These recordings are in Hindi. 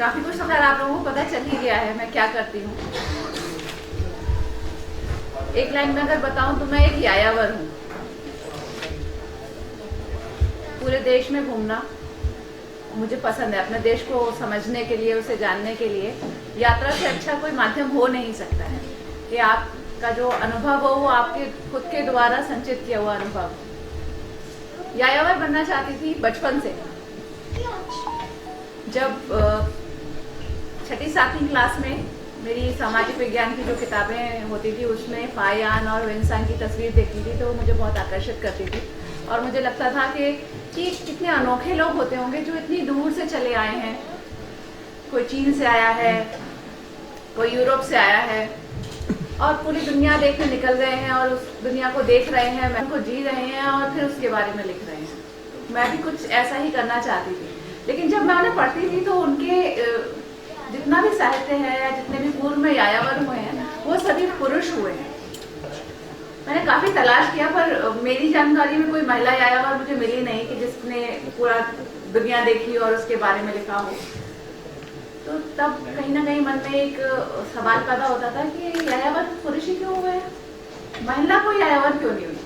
काफी कुछ तो खैर आप लोगों को पता चल ही गया है मैं क्या करती हूँ। एक लाइन में अगर बताऊं तो मैं एक यायावर हूँ। पूरे देश में घूमना मुझे पसंद है, अपने देश को समझने के लिए, उसे जानने के लिए। यात्रा से अच्छा कोई माध्यम हो नहीं सकता है कि आपका जो अनुभव हो वो आपके खुद के द्वारा संचित किया हुआ अनुभव। यायावर बनना चाहती थी बचपन से। जब 6ठी-7वीं क्लास में मेरी सामाजिक विज्ञान की जो किताबें होती थी उसमें फायान और विंसान की तस्वीर देखती थी तो वो मुझे बहुत आकर्षित करती थी। और मुझे लगता था कि कितने अनोखे लोग होते होंगे जो इतनी दूर से चले आए हैं। कोई चीन से आया है, कोई यूरोप से आया है और पूरी दुनिया देखने निकल गए हैं और उस दुनिया को देख रहे हैं, मैं उनको जी रहे हैं और फिर उसके बारे में लिख रहे हैं। मैं भी कुछ ऐसा ही करना चाहती थी। लेकिन जब मैं उन्हें पढ़ती थी तो उनके जितना भी साहित्य है या जितने भी पूर्व में यायावर हुए हैं वो सभी पुरुष हुए हैं। मैंने काफ़ी तलाश किया पर मेरी जानकारी में कोई महिला यायावर मुझे मिली नहीं कि जिसने पूरा दुनिया देखी और उसके बारे में लिखा हो। तो तब कहीं ना कहीं मन में एक सवाल पैदा होता था कि यायावर पुरुष ही क्यों हुए, महिला कोई यायावर क्यों नहीं हुई?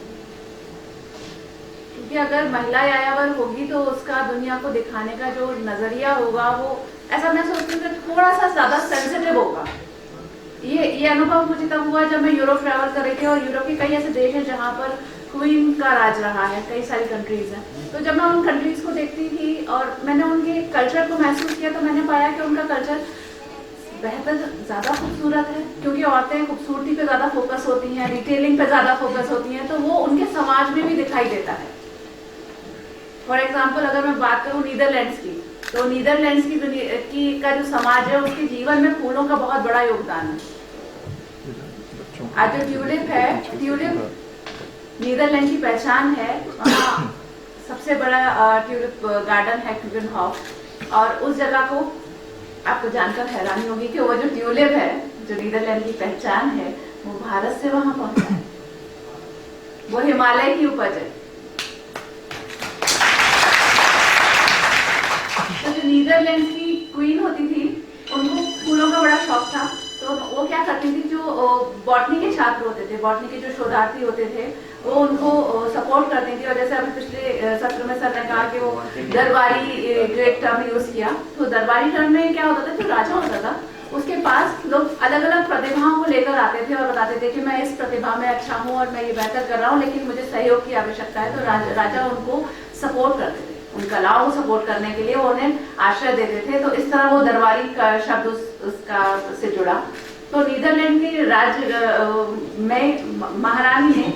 क्योंकि अगर महिला यायावर होगी तो उसका दुनिया को दिखाने का जो नजरिया होगा वो ऐसा मैं सोचती हूँ कि थोड़ा सा ज्यादा सेंसिटिव होगा। ये अनुभव मुझे तब हुआ जब मैं यूरोप ट्रैवल कर रही थी और यूरोप के कई ऐसे देश हैं जहाँ पर क्वीन का राज रहा है, कई सारी कंट्रीज हैं। तो जब मैं उन कंट्रीज को देखती थी और मैंने उनके कल्चर को महसूस किया तो मैंने पाया कि उनका कल्चर बेहतर ज़्यादा खूबसूरत है क्योंकि औरतें खूबसूरती पे ज़्यादा फोकस होती हैं, डिटेलिंग पे ज़्यादा फोकस होती हैं, तो वो उनके समाज में भी दिखाई देता है। फॉर एग्जाम्पल अगर मैं बात करूँ नीदरलैंड्स की, तो नीदरलैंड्स की का जो समाज है उसके जीवन में फूलों का बहुत बड़ा योगदान है। आज जो ट्यूलिप है, ट्यूलिप नीदरलैंड की पहचान है। वहाँ सबसे बड़ा ट्यूलिप गार्डन है क्यूगेनहॉफ और उस जगह को आपको जानकर हैरानी होगी कि वो जो ट्यूलिप है जो नीदरलैंड की पहचान है वो भारत से वहाँ पहुँचा है। वो हिमालय की उपज है। तो जो नीदरलैंड की क्वीन होती थी उनको फूलों का बड़ा शौक था तो वो क्या करती थी, जो बॉटनी के छात्र होते थे, बॉटनी के जो शोधार्थी होते थे वो उनको सपोर्ट करती थी। और जैसे अभी पिछले सत्र में सर ने कहा कि वो दरबारी ग्रेट टर्म यूज किया, तो दरबारी टर्म में क्या होता था, जो राजा होता था उसके पास लोग अलग अलग प्रतिभाओं को लेकर आते थे और बताते थे कि मैं इस प्रतिभा में अच्छा हूँ और मैं ये बेहतर कर रहा हूँ लेकिन मुझे सहयोग की आवश्यकता है। तो राजा उनको सपोर्ट करते थे, उन कलाओं को सपोर्ट करने के लिए वो उन्हें आश्रय देते थे। तो इस तरह वो दरबारी का शब्द उसका से जुड़ा। तो नीदरलैंड के राज्य में महारानी ने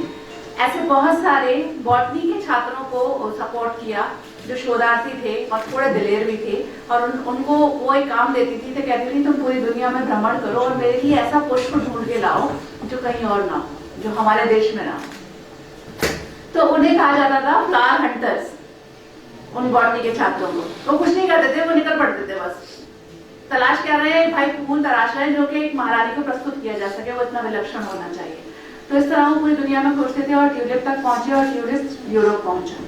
ऐसे बहुत सारे बॉटनी के छात्रों को सपोर्ट किया जो शोधार्थी थे और थोड़े दिलेर भी थे और उनको वो एक काम देती थी तो कहती थी तुम पूरी दुनिया में भ्रमण करो और मेरे लिए ऐसा पुष्प ढूंढ के लाओ जो कहीं और ना हो, जो हमारे देश में ना हो। तो उन्हें कहा जाता था फ्लावर हंटर्स। उन बॉटनी के छात्रों को वो कुछ नहीं करते थे, वो निकल पड़ते थे, बस तलाश कर रहे हैं भाई, फूल तलाश रहे हैं जो कि एक महारानी को प्रस्तुत किया जा सके, वो इतना विलक्षण होना चाहिए। तो इस तरह वो पूरी दुनिया में खोजते थे और ट्यूलिप तक पहुंचे और ट्यूलिप यूरोप पहुंचा।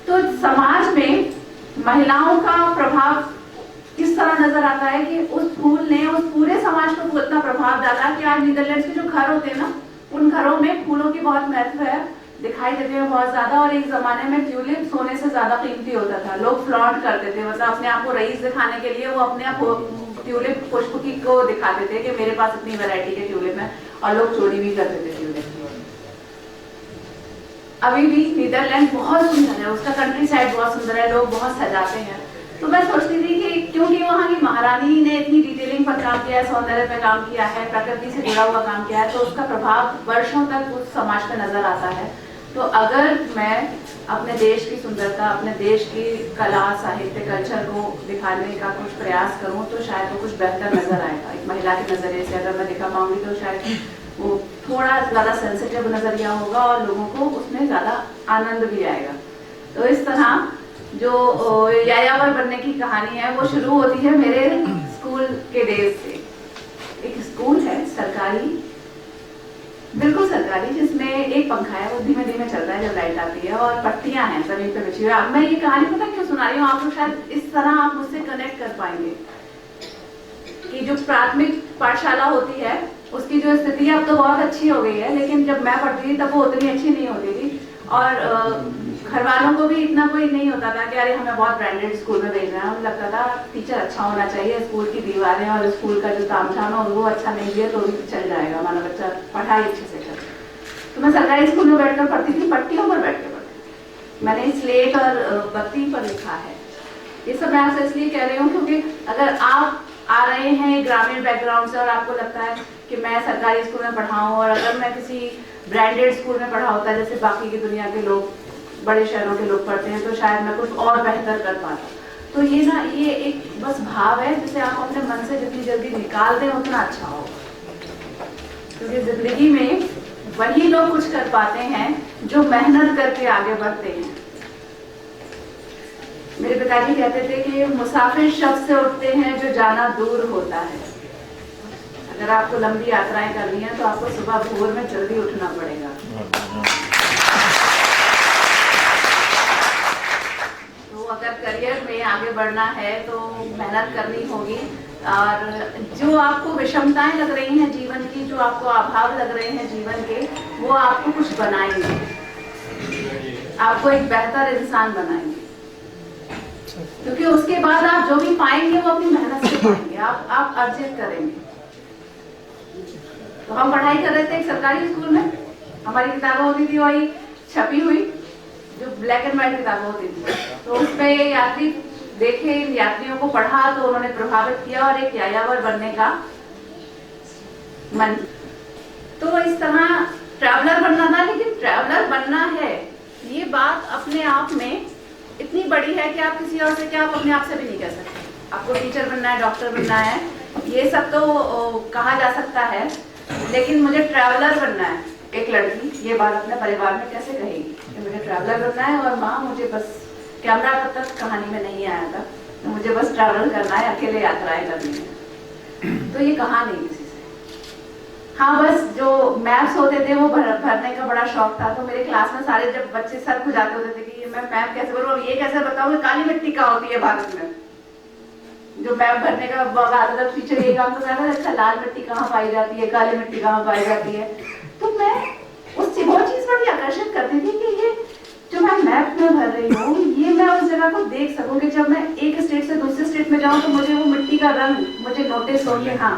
तो समाज में महिलाओं का प्रभाव किस तरह नजर आता है कि उस फूल ने उस पूरे समाज पर इतना प्रभाव डाला कि आज नीदरलैंड के जो घर होते हैं ना, उन घरों में फूलों की बहुत महत्व है, दिखाई देते हैं बहुत ज्यादा। और एक जमाने में ट्यूलिप सोने से ज्यादा कीमती होता था, लोग फ्लॉन्ट करते थे, मतलब अपने आप को रईस दिखाने के लिए वो अपने आप ट्यूलिप पुष्प की को दिखाते थे कि मेरे पास इतनी वैरायटी के ट्यूलिप है और लोग चोरी भी करते थे ट्यूलिप। अभी भी नीदरलैंड बहुत सुंदर है, उसका कंट्री साइड बहुत सुंदर है, लोग बहुत सजाते हैं। तो मैं सोचती थी कि क्योंकि वहाँ की महारानी ने इतनी डिटेलिंग पर काम किया है, सौंदर्य पर काम किया है, प्रकृति से जुड़ा हुआ काम किया है, तो उसका प्रभाव वर्षों तक उस समाज पर नजर आता है। तो अगर मैं अपने देश की सुंदरता, अपने देश की कला, साहित्य, कल्चर को दिखाने का कुछ प्रयास करूं तो शायद वो कुछ बेहतर नजर आएगा। एक महिला के नजरिए से अगर मैं दिखा पाऊंगी तो शायद वो थोड़ा ज़्यादा सेंसिटिव नजरिया होगा और लोगों को उसमें ज़्यादा आनंद भी आएगा। तो इस तरह जो यायावर बनने की कहानी है वो शुरू होती है मेरे स्कूल के डेज से। एक स्कूल है सरकारी बिल्कुल सरकारी, जिसमें एक पंखा है वो धीमे धीमे चल रहा है जब लाइट आती है, और पट्टियां हैं जमीन पे बिछी हुई। मैं ये कहानी पता क्यों सुना रही हूँ आपको, शायद इस तरह आप मुझसे कनेक्ट कर पाएंगे कि जो प्राथमिक पाठशाला होती है उसकी जो स्थिति अब तो बहुत अच्छी हो गई है, लेकिन जब मैं पढ़ती थी तब वो उतनी अच्छी नहीं होती थी। और घर वालों को भी इतना कोई नहीं होता था कि अरे हमें बहुत ब्रांडेड स्कूल में भेजना है। हमें लगता था टीचर अच्छा होना चाहिए, स्कूल की दीवारें और स्कूल का जो तामझाम हो वो अच्छा नहीं है तो भी चल जाएगा, हमारा बच्चा पढ़ाई अच्छे से करे। तो मैं सरकारी स्कूल में बैठकर पढ़ती थी, पट्टियों पर बैठ कर पढ़ती। मैंने स्लेट और बत्ती पर लिखा है। ये सब मैं आपसे इसलिए कह रही हूँ क्योंकि अगर आप आ रहे हैं ग्रामीण बैकग्राउंड से और आपको लगता है कि मैं सरकारी स्कूल में पढ़ाऊँ, और अगर मैं किसी ब्रांडेड स्कूल में पढ़ा होता जैसे बाकी की दुनिया के लोग, बड़े शहरों के लोग पढ़ते हैं, तो शायद मैं कुछ और बेहतर कर पाता। तो ये ना, ये एक बस भाव है जिसे आप अपने मन से जितनी जल्दी निकाल दें उतना अच्छा होगा, क्योंकि जिंदगी में वही लोग कुछ कर पाते हैं जो मेहनत करके आगे बढ़ते हैं। मेरे पिताजी कहते थे कि मुसाफिर शब्द से उठते हैं जो जाना दूर होता है। अगर आपको लंबी यात्राएं करनी है तो आपको सुबह भोर में जल्दी उठना पड़ेगा। तो अगर करियर में आगे बढ़ना है तो मेहनत करनी होगी, और जो आपको विषमताएं लग रही हैं जीवन की, जो आपको अभाव लग रहे हैं जीवन के, वो आपको कुछ बनाएंगे, आपको एक बेहतर इंसान बनाएंगे। क्योंकि उसके बाद आप जो भी पाएंगे वो अपनी मेहनत से पाएंगे, आप अर्जित करेंगे। तो हम पढ़ाई कर रहे थे एक सरकारी स्कूल में, हमारी किताबें होती थी वही छपी हुई जो ब्लैक एंड व्हाइट किताबें होती थी। तो उसमें यात्री देखे, यात्रियों को पढ़ा तो उन्होंने प्रभावित किया और एक यायावर बनने का मन। तो इस तरह ट्रैवलर बनना था, लेकिन ट्रैवलर बनना है ये बात अपने आप में इतनी बड़ी है कि आप किसी और से क्या, आप अपने आप से भी नहीं कह सकते। आपको टीचर बनना है, डॉक्टर बनना है, ये सब तो कहा जा सकता है, लेकिन मुझे ट्रैवलर बनना है। एक लड़की ये बात अपने परिवार में कैसे कहेगी कि मुझे ट्रैवलर बनना है, और माँ मुझे बस कैमरा तब तक कहानी में नहीं आया था, तो मुझे बस ट्रैवल करना है, अकेले यात्राएं करनी है। तो ये कहा नहीं किसी से। हाँ, बस जो मैप्स होते थे वो भरने का बड़ा शौक था। तो मेरे क्लास में सारे जब बच्चे सर खुजाते होते थे कि मैं मैप कैसे भरूं, ये कैसे बताऊं काली मिट्टी का होती है भारत में। जो मैप भरने का आता था टीचर ये काम तो कहता था, अच्छा लाल मिट्टी कहाँ पाई जाती है, काली मिट्टी कहाँ पाई जाती है। तो मैं उससे वो चीज बड़ी आकर्षित करती थी कि ये जो मैं मैप में भर रही हूँ, ये मैं उस जगह को देख सकूं कि जब मैं एक स्टेट से दूसरे स्टेट में जाऊं तो मुझे वो मिट्टी का रंग मुझे नोटिस हो कि हाँ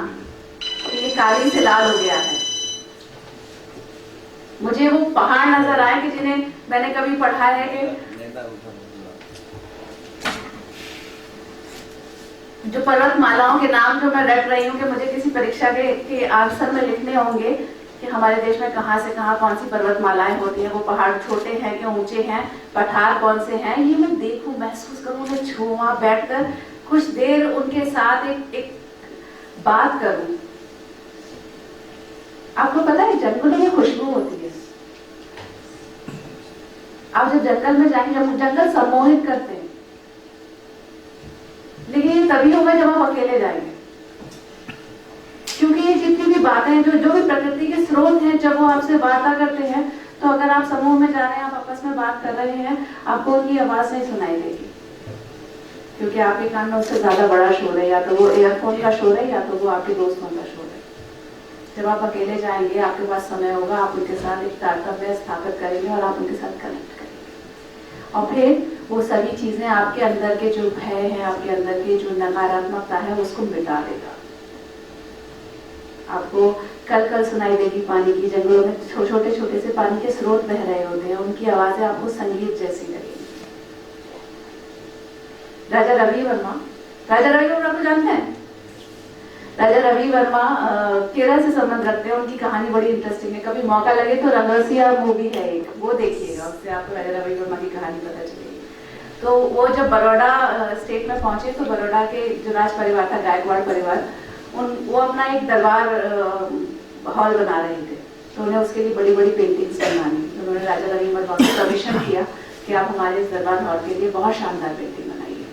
ये काली से लाल हो गया है। मुझे वो पहाड़ नजर आए कि जिन्हें मैंने कभी पढ़ा है कि जो पर्वतमालाओं के नाम जो मैं रट रही हूँ कि मुझे किसी परीक्षा के आंसर में लिखने होंगे कि हमारे देश में कहाँ से कहाँ कौन सी पर्वतमालाएं होती हैं, वो पहाड़ छोटे हैं कि ऊंचे हैं, पठार कौन से हैं, ये मैं देखूं, महसूस करूं, मैं छूं, वहां बैठकर कुछ देर उनके साथ एक बात करूं। आपको पता है जंगलों में खुशबू होती है। आप जब जंगल में जाके, जंगल सम्मोहित करते हैं, लेकिन ये तभी होगा जब आप अकेले जाएंगे, क्योंकि ये जितनी भी बातें जो भी प्रकृति के स्रोत हैं, जब वो आपसे बातें करते हैं, तो अगर आप समूह में जा रहे हैं, आप आपस में बात कर रहे हैं, आपको उनकी आवाज नहीं सुनाई देगी, क्योंकि आपके कान में उससे ज्यादा बड़ा शोर है, या तो वो एयरफोन का शोर है, या तो वो आपके दोस्तों का शोर है। जब आप अकेले जाएंगे, आपके पास समय होगा, आप उनके साथ एक तारतम्य स्थापित करेंगे और आप उनके साथ कनेक्ट करेंगे, और फिर वो सभी चीजें आपके अंदर के जो भय है, आपके अंदर की जो नकारात्मकता है, उसको मिटा देगा। आपको कल कल सुनाई देगी पानी की, जंगलों में छोटे छोटे से पानी के स्रोत बह रहे होते हैं, उनकी आवाजें आपको संगीत जैसी लगेगी। राजा रवि वर्मा को जानते हैं? राजा रवि वर्मा केरल से संबंध रखते हैं, उनकी कहानी बड़ी इंटरेस्टिंग है। कभी मौका लगे तो रंगरसिया मूवी है एक, वो देखिएगा, उससे आपको राजा रवि वर्मा की कहानी पता चलेगी। तो वो जब बड़ौदा स्टेट में पहुंचे तो बड़ौदा के जो राज परिवार था, गायकवाड़ परिवार, वो अपना एक दरबार हॉल बना रहे थे, तो उन्हें उसके लिए बड़ी बड़ी पेंटिंग्स बनवानी। उन्होंने राजा रवि वर्मा को कमीशन किया कि आप हमारे इस दरबार हॉल के लिए बहुत शानदार पेंटिंग बनाइए।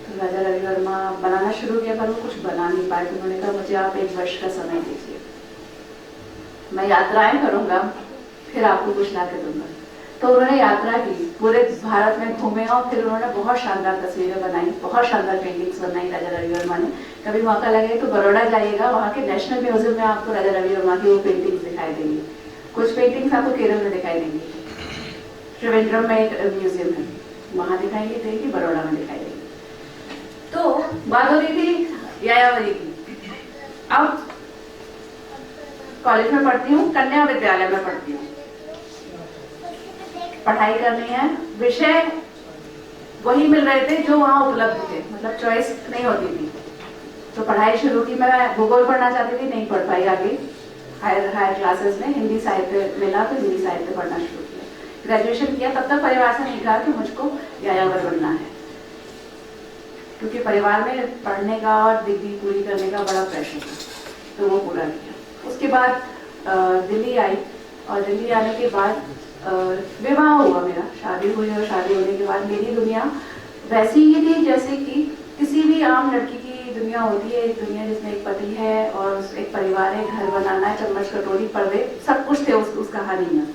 तो राजा रवि वर्मा बनाना शुरू किया, पर वो कुछ बना नहीं पाए। तो उन्होंने कहा मुझे आप 1 वर्ष का समय दीजिए। मैं यात्राएं करूंगा, फिर आपको कुछ ला के दूंगा। तो उन्होंने यात्रा की, पूरे भारत में घूमे और फिर उन्होंने बहुत शानदार तस्वीरें बनाई, बहुत शानदार पेंटिंग्स बनाई राजा रवि वर्मा ने। कभी मौका लगे तो बड़ौदा जाइएगा, वहाँ के नेशनल म्यूजियम में आपको राजा रवि वर्मा की वो पेंटिंग्स दिखाई देंगी। कुछ पेंटिंग्स आपको केरल में दिखाई देंगी, त्रिवेंद्रम में एक म्यूजियम है वहाँ दिखाई देगी, बड़ौदा में दिखाई देगी। तो बात हो रही थी यायावरी की। अब कॉलेज में पढ़ती हूँ, कन्या विद्यालय में पढ़ती हूँ, पढ़ाई करनी है, विषय वही मिल रहे थे जो वहाँ उपलब्ध थे, मतलब चॉइस नहीं होती थी। तो पढ़ाई शुरू की, मैं भूगोल पढ़ना चाहती थी, नहीं पढ़ पाई आगे। हायर क्लासेस में हिंदी साहित्य मिला तो हिंदी साहित्य पढ़ना शुरू किया, ग्रेजुएशन किया। तब तक परिवार से नहीं कहा कि मुझको यायावर बनना है, क्योंकि परिवार में पढ़ने का और डिग्री पूरी करने का बड़ा प्रेशर था, तो वो पूरा किया। उसके बाद दिल्ली आई, और दिल्ली आने के बाद विवाह हुआ मेरा, शादी हुई, और शादी होने के बाद मेरी दुनिया वैसी ही थी जैसे कि किसी भी आम लड़की की दुनिया होती है। एक दुनिया जिसमें एक पति है और एक परिवार है, घर बनाना है, चम्मच कटोरी पर्दे सब कुछ थे उस कहानी में।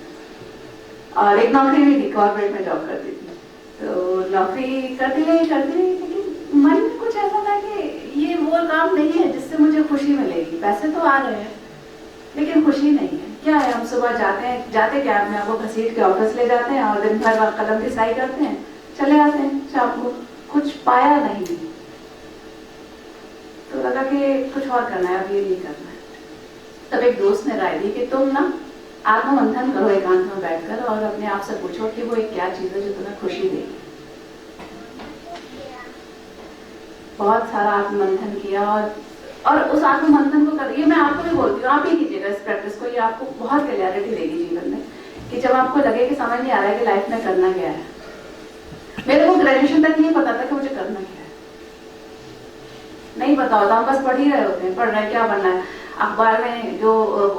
और एक नौकरी भी थी, कॉर्पोरेट में जॉब करती थी। तो नौकरी करती रही, लेकिन मन में कुछ ऐसा था कि ये वो काम नहीं है जिससे मुझे खुशी मिलेगी। पैसे तो आ रहे हैं लेकिन खुशी नहीं है। क्या है, हम सुबह जाते कैब में आपको घसीट के ऑफिस ले जाते हैं और दिन भर कलम की सिलाई करते हैं, चले आते हैं शाम को, कुछ पाया नहीं। तो लगा कि कुछ और करना है, अब ये नहीं करना है। तब एक दोस्त ने राय दी कि तुम ना आत्ममंथन करो एकांत में बैठकर, और अपने आप से पूछो कि वो एक क्या चीज है जो तुम्हें खुशी देगी। बहुत सारा आत्ममंथन किया, और उस आत्ममंथन को कर, ये मैं आपको भी बोलती हूँ, आप ही कीजिएगा इस प्रैक्टिस को, ये आपको बहुत क्लैरिटी देगी जीवन में। कि जब आपको लगे कि समझ नहीं आ रहा है कि लाइफ में करना क्या है। मेरे को ग्रेजुएशन तक नहीं पता था कि मुझे करना क्या है, नहीं पता होता, हम बस पढ़ ही रहे होते हैं, पढ़ रहे हैं क्या बनना है। अखबार में जो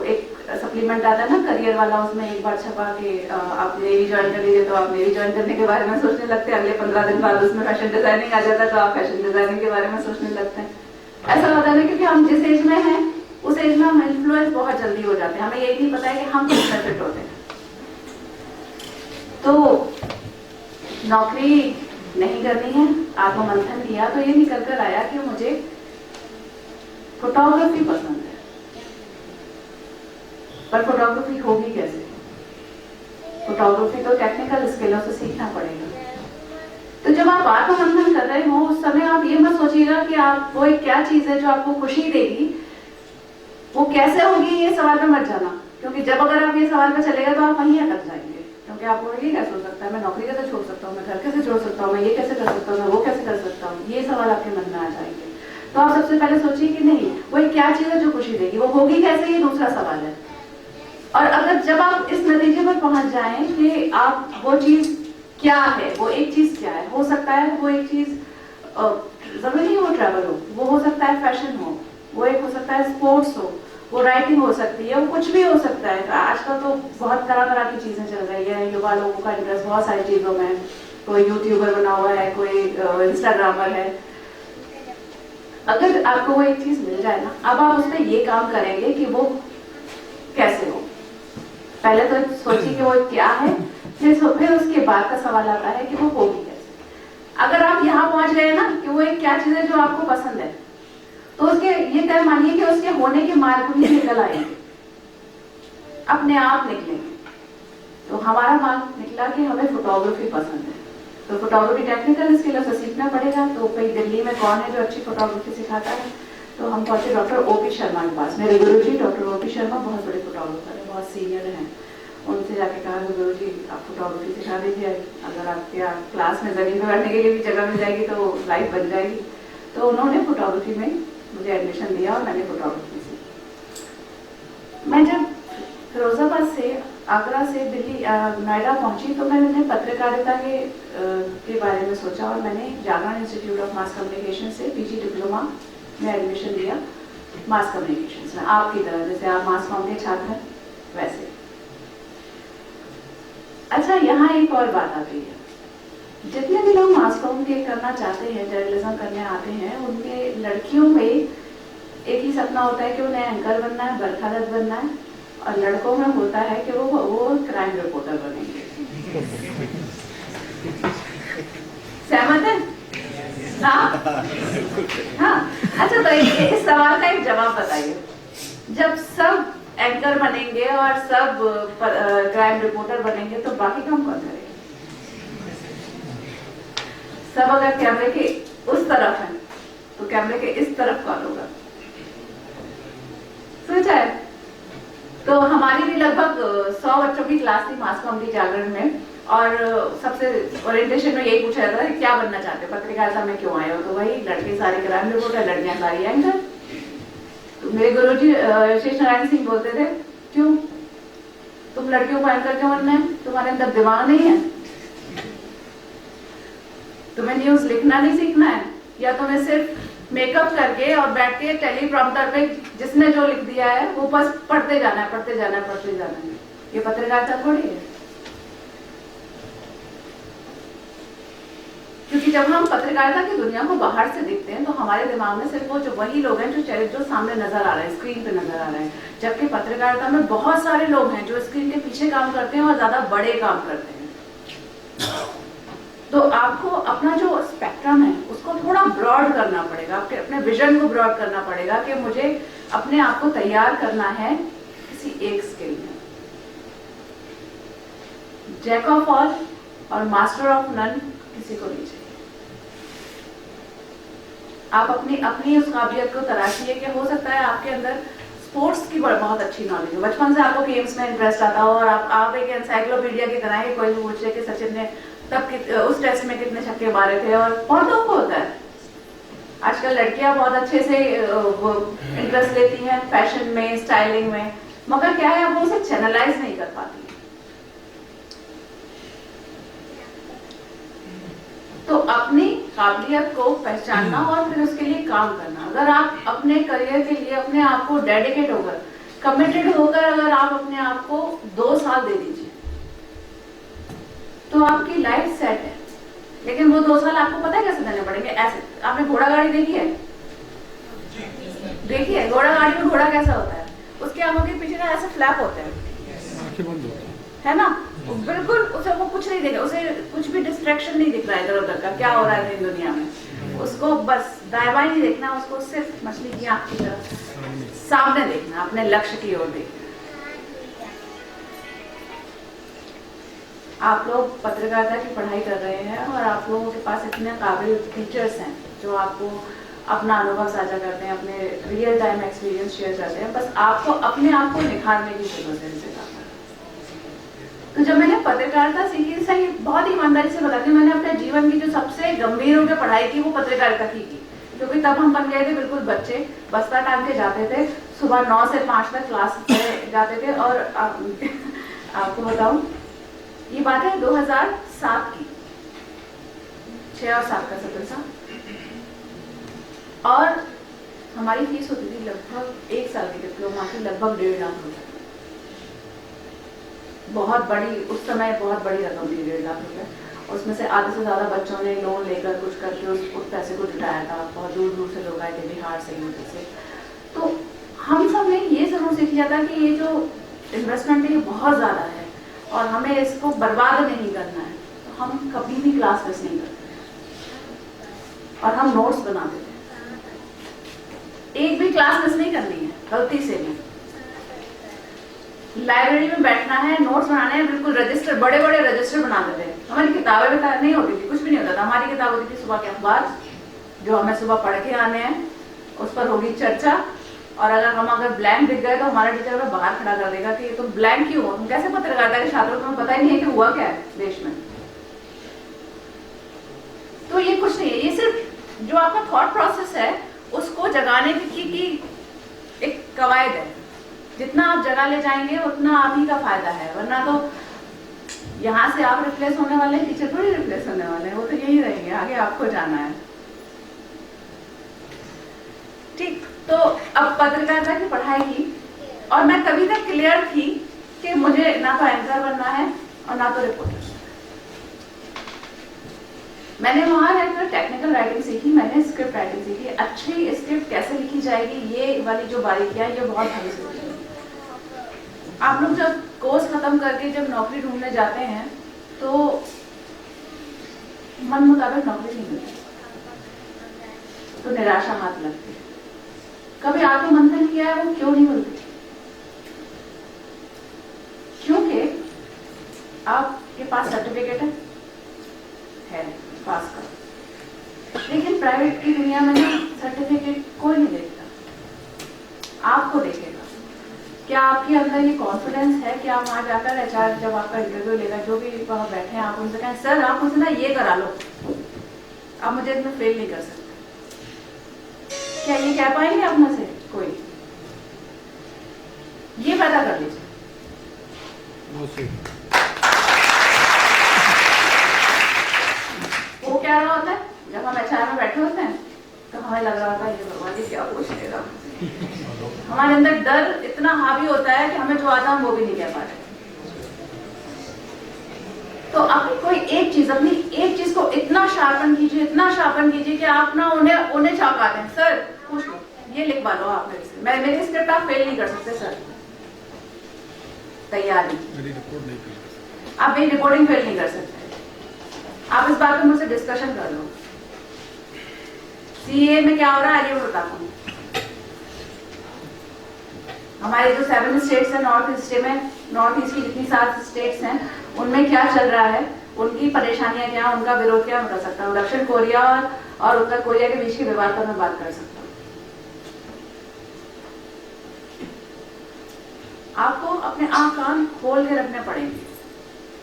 एक सप्लीमेंट आता है ना करियर वाला, उसमें एक बार छपा के आप नेवी ज्वाइन कर लीजिए, तो आप नेवी ज्वाइन करने के बारे में सोचने लगते हैं। अगले 15 दिन बाद उसमें फैशन डिजाइनिंग आ जाता है, तो आप फैशन डिजाइनिंग के बारे में सोचने लगते हैं। ऐसा होता है ना, क्योंकि हम जिस एज में हैं उस एज में हम इन्फ्लुएंस बहुत जल्दी हो जाते हैं, हमें यही नहीं पता है कि हम किस फिट होते हैं। तो नौकरी नहीं करनी है, आत्ममंथन किया, तो ये निकल कर आया कि मुझे फोटोग्राफी पसंद है। पर फोटोग्राफी होगी कैसे? फोटोग्राफी तो टेक्निकल स्किलों से सीखना पड़ेगा। तो जब आप आत्ममंथन कर रहे हो उस समय आप ये मत सोचिएगा कि आप वो एक क्या चीज है जो आपको खुशी देगी, वो कैसे होगी, ये सवाल पे मत जाना। क्योंकि जब अगर आप ये सवाल पे चलेगा तो आप वहीं अटक जाएंगे। क्योंकि आपको ये कैसे हो सकता है, मैं नौकरी कैसे छोड़ सकता हूँ, मैं घर कैसे छोड़ सकता हूँ, मैं ये कैसे कर सकता हूँ, मैं वो कैसे कर सकता हूँ, ये सवाल आपके मन में आ जाएंगे। तो आप सबसे पहले सोचिए कि नहीं, वो एक क्या चीज है जो खुशी देगी, वो होगी कैसे, ये दूसरा सवाल है। और अगर जब आप इस नतीजे पर पहुंच जाएं कि आप वो चीज क्या है, वो एक चीज क्या है, हो सकता है वो एक चीज जरूरी नहीं वो ट्रैवल हो, वो हो सकता है फैशन हो, वो एक हो सकता है स्पोर्ट्स हो, वो राइटिंग हो सकती है, वो कुछ भी हो सकता है। आजकल तो बहुत तरह तरह की चीजें चल रही है, युवा लोगों का इंटरेस्ट बहुत सारी चीजों में, कोई यूट्यूबर बना हुआ है, कोई इंस्टाग्रामर है। अगर आपको वो एक चीज मिल जाए ना, अब आप उस पर ये काम करेंगे कि वो कैसे हो। पहले तो सोचिए कि वो क्या है, फिर उसके बाद का सवाल आता है कि वो होगी कैसे। अगर आप यहाँ पहुंच गए ना कि वो एक क्या चीज है जो आपको पसंद है, तो उसके ये तय मानिए कि उसके होने के मार्ग भी निकल आएंगे, अपने आप निकलेंगे। तो हमारा मार्ग निकला कि हमें फोटोग्राफी पसंद है, तो फोटोग्राफी टेक्निकल स्किलों से सीखना पड़ेगा। तो भाई दिल्ली में कौन है जो अच्छी फोटोग्राफी सिखाता है, तो हम पहुंचे डॉक्टर ओपी शर्मा के पास। मेरे गुरुजी डॉक्टर ओपी शर्मा बहुत बड़े फोटोग्राफर है, बहुत सीनियर हैं। उनसे जाके कहा गुरुजी आप फोटोग्राफी सिखा दीजिए, अगर आपके क्लास में जमीन में बैठने के लिए भी जगह मिल जाएगी तो लाइफ बन जाएगी। तो उन्होंने फोटोग्राफी में मुझे एडमिशन दिया और मैंने फोटोग्राफी सीखी। मैं जब फिरोजाबाद से, आगरा से दिल्ली नोएडा पहुंची तो मैंने पत्रकारिता के बारे में सोचा और मैंने जागरण इंस्टीट्यूट ऑफ मास कम्युनिकेशन से पीजी डिप्लोमा में एडमिशन लिया, मास कम्युनिकेशन में। आपकी तरह जैसे आप मास कॉम के छात्र हैं वैसे। अच्छा, यहाँ एक और बात आती है, जितने भी लोग मास कॉम के करना चाहते हैं, जर्नलिज्म करने आते हैं, उनके लड़कियों में एक ही सपना होता है कि उन्हें एंकर बनना है, बरखा दत्त बनना है और लड़कों में होता है कि वो क्राइम रिपोर्टर बनेंगे। सहमत है? हाँ हाँ। अच्छा, तो इस सवाल का एक जवाब बताइए, जब सब एंकर बनेंगे और सब क्राइम रिपोर्टर बनेंगे तो बाकी काम कौन करेगा? सब अगर कैमरे के उस तरफ है तो कैमरे के इस तरफ कौन होगा? सोचा है? तो हमारी भी लगभग 100 बच्चों की क्लास थी मास कॉम की जागरण में, और सबसे ओरिएंटेशन में यही पूछा जाता है क्या बनना चाहते हो, पत्रकारिता में क्यों आए हो? तो वही लड़के सारे क्राइम रिपोर्टर, लड़कियां सारी एंकर। तो मेरे गुरुजी शेष नारायण सिंह बोलते थे, क्यों तुम लड़कियों को एंकर क्यों बनना है? तुम्हारे अंदर दिमाग नहीं है? तुम्हें न्यूज लिखना नहीं सीखना है? या तुम्हें सिर्फ मेकअप करके और बैठ के टेलीप्रॉम्प्टर पे जिसने जो लिख दिया है वो बस पढ़ते जाना है, पढ़ते जाना है, पढ़ते जाना है? ये पत्रकारिता थोड़ी है। क्योंकि जब हम पत्रकारिता की दुनिया को बाहर से देखते हैं तो हमारे दिमाग में सिर्फ वो जो वही लोग हैं जो सामने नजर आ रहे हैं, स्क्रीन पे नजर आ रहे हैं, जबकि पत्रकारिता में बहुत सारे लोग हैं जो स्क्रीन के पीछे काम करते हैं और ज्यादा बड़े काम करते हैं। तो आपको अपना जो स्पेक्ट्रम है उसको थोड़ा ब्रॉड करना पड़ेगा, आपके अपने विजन को ब्रॉड करना पड़ेगा कि मुझे अपने आप को तैयार करना है किसी एक स्किल में। जैक ऑफ ऑल और मास्टर ऑफ नन किसी को नहीं चाहिए। आप अपनी उस काबिलियत को तराशिए कि हो सकता है आपके अंदर स्पोर्ट्स की बहुत अच्छी नॉलेज हो, बचपन से आपको गेम्स में इंटरेस्ट आता हो और आप एक एनसाइक्लोपीडिया की तरह कोई भी पूछे कि सचिन ने तब उस टेस्ट में कितने छक्के मारे थे, और बहुतों को होता है। आजकल लड़कियां बहुत अच्छे से इंटरेस्ट लेती हैं फैशन में, स्टाइलिंग में, मगर क्या है वो उसे चैनलाइज नहीं कर पाती। तो अपनी काबिलियत को पहचानना और फिर उसके लिए काम करना। अगर आप अपने करियर के लिए अपने आप को डेडिकेट होकर, कमिटेड होकर अगर आप अपने आप को 2 साल दे दीजिए तो आपकी लाइफ सेट है। लेकिन वो 2 साल आपको पता है कैसे देने पड़ेंगे? ऐसे, आपने घोड़ा गाड़ी देखी है? देखी है? घोड़ा गाड़ी में घोड़ा कैसा होता है? उसके आंखों के पीछे ना ऐसे फ्लैप होते हैं, है ना? बिल्कुल उसे वो कुछ नहीं देगा, उसे कुछ भी डिस्ट्रैक्शन नहीं दिख रहा है इधर उधर का क्या हो रहा है दुनिया में। उसको बस दाएं बाएं नहीं देखना, उसको सिर्फ मछली की आंख की तरफ सामने देखना, अपने लक्ष्य की ओर देखना। आप लोग पत्रकारिता की पढ़ाई कर रहे हैं और आप लोगों के पास इतने काबिल टीचर्स हैं जो आपको अपना अनुभव साझा करते हैं, अपने रियल टाइम एक्सपीरियंस शेयर करते हैं। बस आपको अपने आप को निखारने की जरूरत है। तो जब मैंने पत्रकारिता सीखी, सही बहुत ईमानदारी से बताती हूँ, मैंने अपने जीवन की जो सबसे गंभीर होकर पढ़ाई की वो पत्रकारिता की थी। क्योंकि तब हम बन गए थे बिल्कुल बच्चे, बस्ता टांग के जाते थे, सुबह 9 से 5 तक क्लास में जाते थे। और आपको बताऊं, ये बात है 2007 की, 6 और 7 का सत्र था, और हमारी फीस होती थी लगभग 1 साल की डिप्लोमा की लगभग 1.5 लाख रुपए। बहुत बड़ी, उस समय बहुत बड़ी रकम थी 1.5 लाख रुपए। उसमें से आधे से ज्यादा बच्चों ने लोन लेकर कुछ करके उस पैसे को जुटाया था। बहुत दूर दूर से लोग आए थे, बिहार से, यूपी से। तो हम सब ने ये जरूर सीख लिया था कि ये जो इन्वेस्टमेंट है ये बहुत ज्यादा है और हमें इसको बर्बाद नहीं करना है। तो हम कभी भी क्लास मिस नहीं करते और हम नोट्स बनाते थे। एक भी क्लास मिस नहीं करनी है गलती से भी। लाइब्रेरी में बैठना है, नोट्स बनाने हैं, बिल्कुल रजिस्टर, बड़े बड़े रजिस्टर बनाते थे। हमारी किताबें भी नहीं होती थी, कुछ भी नहीं होता था। हमारी किताब होती थी सुबह के अखबार, जो हमें सुबह पढ़ के आने हैं, उस पर होगी चर्चा। और अगर ब्लैंक दिख गए तो हमारा टीचर हमें बाहर खड़ा कर देगा कि तुम ब्लैंक क्यों हो, तुम कैसे पत्रकारिता के छात्रों, तुम्हें पता ही नहीं है कि हुआ क्या है देश में। तो ये कुछ नहीं है, ये सिर्फ जो आपका थॉट प्रोसेस है उसको जगाने की एक कवायद है। जितना आप जगह ले जाएंगे उतना आप ही का फायदा है, वरना तो यहाँ से आप रिप्लेस होने वाले हैं, टीचर थोड़ी रिप्लेस होने वाले हैं, वो तो यही रहेंगे, आगे आपको जाना है। ठीक, तो अब पत्रकारिता की पढ़ाई की और मैं तभी तक क्लियर थी कि मुझे ना तो एंकर बनना है और ना तो रिपोर्टर। मैंने वहां टेक्निकल राइटिंग सीखी, मैंने स्क्रिप्ट राइटिंग सीखी। अच्छी स्क्रिप्ट कैसे लिखी जाएगी, ये वाली जो बारीकियां, ये बहुत हमें सीखी। आप लोग जब कोर्स खत्म करके जब नौकरी ढूंढने जाते हैं तो मन मुताबिक नौकरी नहीं मिलती, तो निराशा हाथ लगती है। कभी आपको मंथन किया है वो क्यों नहीं मिलती? क्योंकि आपके पास सर्टिफिकेट है पास का, लेकिन प्राइवेट की दुनिया में सर्टिफिकेट कोई नहीं देखता, आपको देखेगा। क्या आपके अंदर ये कॉन्फिडेंस है कि आप वहां जाकर एचआर जब आपका इंटरव्यू लेगा, जो भी वहां बैठे हैं, आप उनसे कहें सर आप मुझे ना ये करा लो, आप मुझे इसमें फेल नहीं कर सकते? क्या ये कह पाएंगे अपने से कोई? ये पता कर लीजिए। वो क्या रहा होता है जब हम एचआर में बैठे होते हैं तो हमें लग रहा होता है ये भगवान जी क्या पूछ लेगा। हमारे अंदर डर इतना हावी होता है कि हमें जो आता है हम वो भी नहीं कह पा रहे। तो अपनी कोई एक चीज, अपनी एक चीज को इतना शार्पन कीजिए, इतना शार्पन कीजिए कि आप ना उन्हें चौंका दें। सर पूछ लो, ये लिखवा लो आप मेरे से, मैं मेरी स्क्रिप्ट आप फेल नहीं कर सकते सर, तैयार नहीं, आप मेरी रिपोर्टिंग फेल नहीं कर सकते, आप इस बात पे मुझसे डिस्कशन कर लो। सीए में क्या हो रहा है ये बताता हूँ। हमारे जो 7 स्टेट्स हैं नॉर्थ ईस्ट में, नॉर्थ ईस्ट की जितनी 7 स्टेट्स हैं उनमें क्या चल रहा है, उनकी परेशानियां क्या, उनका विरोध क्या कर सकता हूँ। दक्षिण कोरिया और उत्तर कोरिया के बीच के विवाद पर मैं बात कर सकता हूँ। आपको अपने आंख कान खोल के रखने पड़ेंगे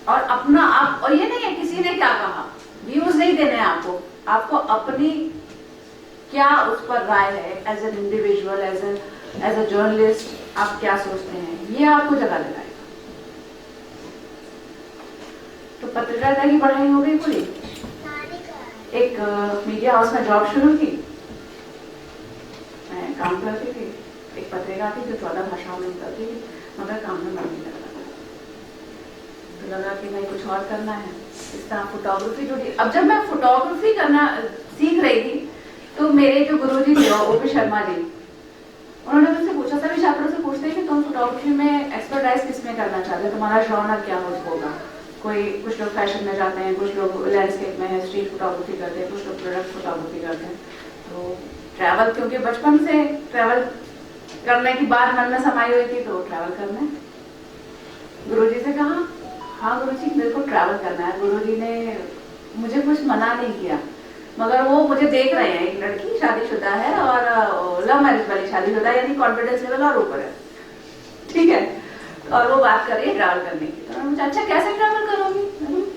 और अपना आप, और ये नहीं है किसी ने क्या कहा, व्यूज नहीं देने हैं आपको अपनी क्या उस पर राय है, as an individual, as a journalist आप क्या सोचते हैं, ये आपको जगह लगाएगा। तो पत्रकारिता की पढ़ाई हो गई पूरी, एक मीडिया हाउस में जॉब शुरू की, मैं काम करती थी, एक पत्रिका थी जो 14 भाषाओं में निकलती थी, मगर काम में मन नहीं लग रहा, तो लगा कि नहीं कुछ और करना है। इस तरह फोटोग्राफी जुड़ी। अब जब मैं फोटोग्राफी करना सीख रही थी तो मेरे जो गुरुजी थे ओपी शर्मा जी, उन्होंने मुझसे पूछा, सभी छात्रों से पूछते हैं कि तुम फोटोग्राफी में एक्सपर्टाइज किसमें करना चाहते हो, तुम्हारा जॉनर क्या होगा। कुछ लोग फैशन में जाते हैं, कुछ लोग लैंडस्केप में है, स्ट्रीट फोटोग्राफी करते हैं, कुछ लोग प्रोडक्ट फोटोग्राफी करते हैं। तो ट्रैवल, क्योंकि बचपन से ट्रैवल करने की बात मन में समाई हुई थी, तो ट्रैवल करना है। गुरुजी से कहा, हाँ गुरुजी मेरे को ट्रैवल करना है। गुरुजी ने मुझे कुछ मना नहीं किया, मगर वो मुझे देख रहे हैं, एक लड़की शादीशुदा है और लव मैरिज वाली शादीशुदा, यानी कॉन्फिडेंस लेवल और ऊपर है, ठीक है, और वो बात कर रही है ट्रैवल करने की। तो मुझे, अच्छा कैसे ट्रैवल करोगी?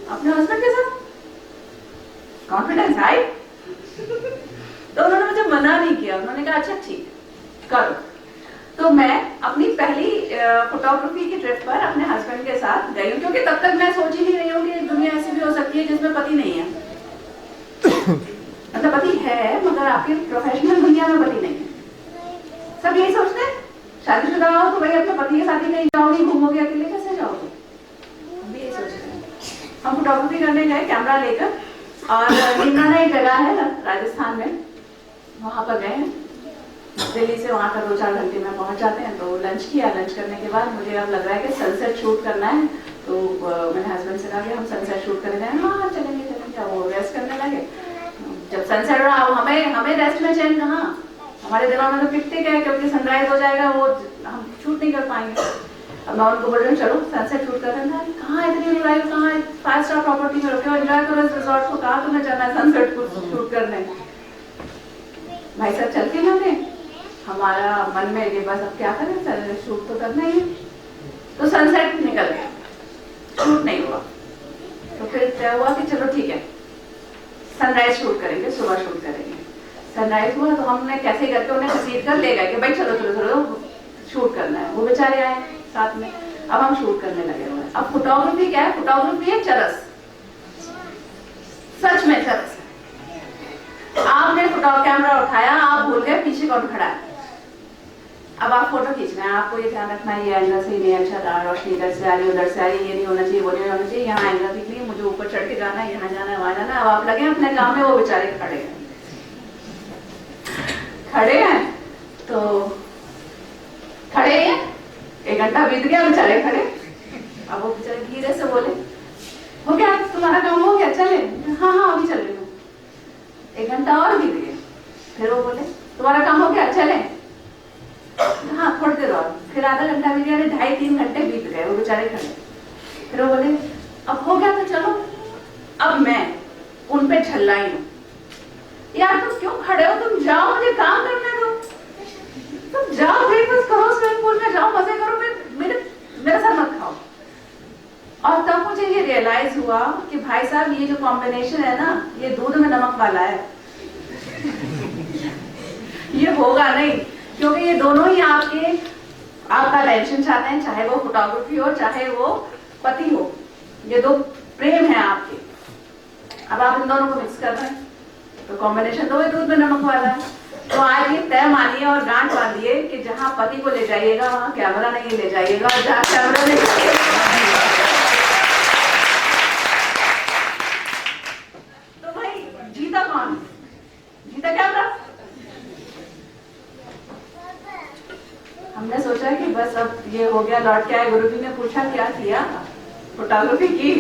अपने हस्बैंड के साथ, कॉन्फिडेंस हाई। तो उन्होंने मुझे मना नहीं किया, उन्होंने कहा अच्छा ठीक करो। तो मैं अपनी पहली फोटोग्राफी की ट्रिप पर अपने हस्बैंड के साथ गई हूँ, क्योंकि तब तक मैं सोच ही नहीं रही हूँ कि एक दुनिया ऐसी भी हो सकती है जिसमें पति नहीं है। मतलब पति है मगर आपकी प्रोफेशनल दुनिया में पति नहीं है। सब यही सोचते हैं, शादीशुदा हो तो भाई अपने पति के साथ ही कहीं जाओगी, घूमोगे, अकेले कैसे जाओगे, हम भी यही सोचते हैं। हम फोटोग्राफी करने गए कैमरा लेकर, और निमराना एक जगह है राजस्थान में, वहां पर गए हैं। दिल्ली से वहां पर 2-4 घंटे में पहुंच जाते हैं। तो लंच किया, लंच करने के बाद मुझे अब लग रहा है कि सनसेट शूट करना है, तो मैंने हस्बैंड से कहा कि हम सनसेट शूट करने जाएंगे। हाँ चलेंगे चलेंगे। वो रेस्ट करने लगे। जब सनसेट रहा, हमें रेस्ट में चैन कहाँ, हमारे दिमाग में तो पिकनिक है, क्योंकि सनराइज हो जाएगा, वो हम शूट नहीं कर पाएंगे। अब मैं उनको बोल रही हूँ चलो सनसेट शूट कर रहे हैं। कहाँ इतनी ड्राइव, कहाँ 5 स्टार प्रॉपर्टी में रुके हो, एंजॉय करो इस रिजॉर्ट को, कहाँ तुम्हें जाना है सनसेट को शूट करने। भाई साहब चलते लगे, हमारा मन में ये बस अब क्या करें, शूट तो करना ही है। तो सनसेट निकल गया, शूट नहीं हुआ। तो फिर क्या हुआ कि चलो ठीक है सनराइज शूट करेंगे, सुबह शूट करेंगे। सनराइज हुआ तो हमने कैसे करके उन्हें घसीट कर ले गए कि भाई चलो चलो चलो शूट करना है। वो बेचारे आए साथ में, अब हम शूट करने लगे हुए हैं। अब फोटोग्राफी क्या है, फोटोग्राफी है चरस, सच में चरस। आपने फोटो कैमरा उठाया, आप भूल गए पीछे कौन खड़ा है। अब आप फोटो खींच रहे हैं, आपको ये ध्यान रखना है ये एंगल सही नहीं, अच्छा रोशनी इधर से आ रही, उधर से आ रही, ये नहीं होना चाहिए, वो नहीं होना चाहिए, यहाँ एंगल दिख रही है, मुझे ऊपर चढ़ के जाना है, यहाँ जाना है, वहां जाना है। अब आप लगे अपने काम में, वो बेचारे खड़े हैं। तो खड़े हैं, 1 घंटा बीत गया, बेचारे खड़े। अब वो बेचारे धीरे से बोले, हो गया तुम्हारा काम हो गया, चले? हाँ हाँ अभी चल रही हूँ। 1 घंटा और बीत गया। फिर वो बोले तुम्हारा काम हो गया, चले? हाँ थोड़ी देर और। फिर आधा घंटा बीत गया, 2.5-3 घंटे बीत गए, वो बेचारे खड़े। फिर वो बोले अब हो गया तो चलो। अब मैं उन पे झल्लाई हूँ, यार तुम क्यों खड़े हो, तुम जाओ, मुझे काम करने दो। तुम जाओ ब्रेकफास्ट करो, स्विमिंग पूल में जाओ, मजे करो, मेरे साथ मत खाओ। और तब मुझे ये रियलाइज हुआ कि भाई साहब ये जो कॉम्बिनेशन है ना, ये दूध में नमक वाला है। ये होगा नहीं, क्योंकि ये दोनों ही आपका अटेंशन चाहते हैं, चाहे वो फोटोग्राफी हो चाहे वो पति हो। ये दो प्रेम है आपके। अब आप इन दोनों को मिक्स कर रहे हैं तो कॉम्बिनेशन तो वही दूध में नमक वाला है। तो आज ये तय मानिए और गांठ बांधिए कि जहां पति को ले जाइएगा वहां कैमरा नहीं ले जाइएगा, और जहां कैमरा नहीं तो भाई जीता कौन? जीता कैमरा। हमने सोचा कि बस अब ये हो गया, लौट के आए। गुरुजी ने पूछा क्या किया, फोटोग्राफी की?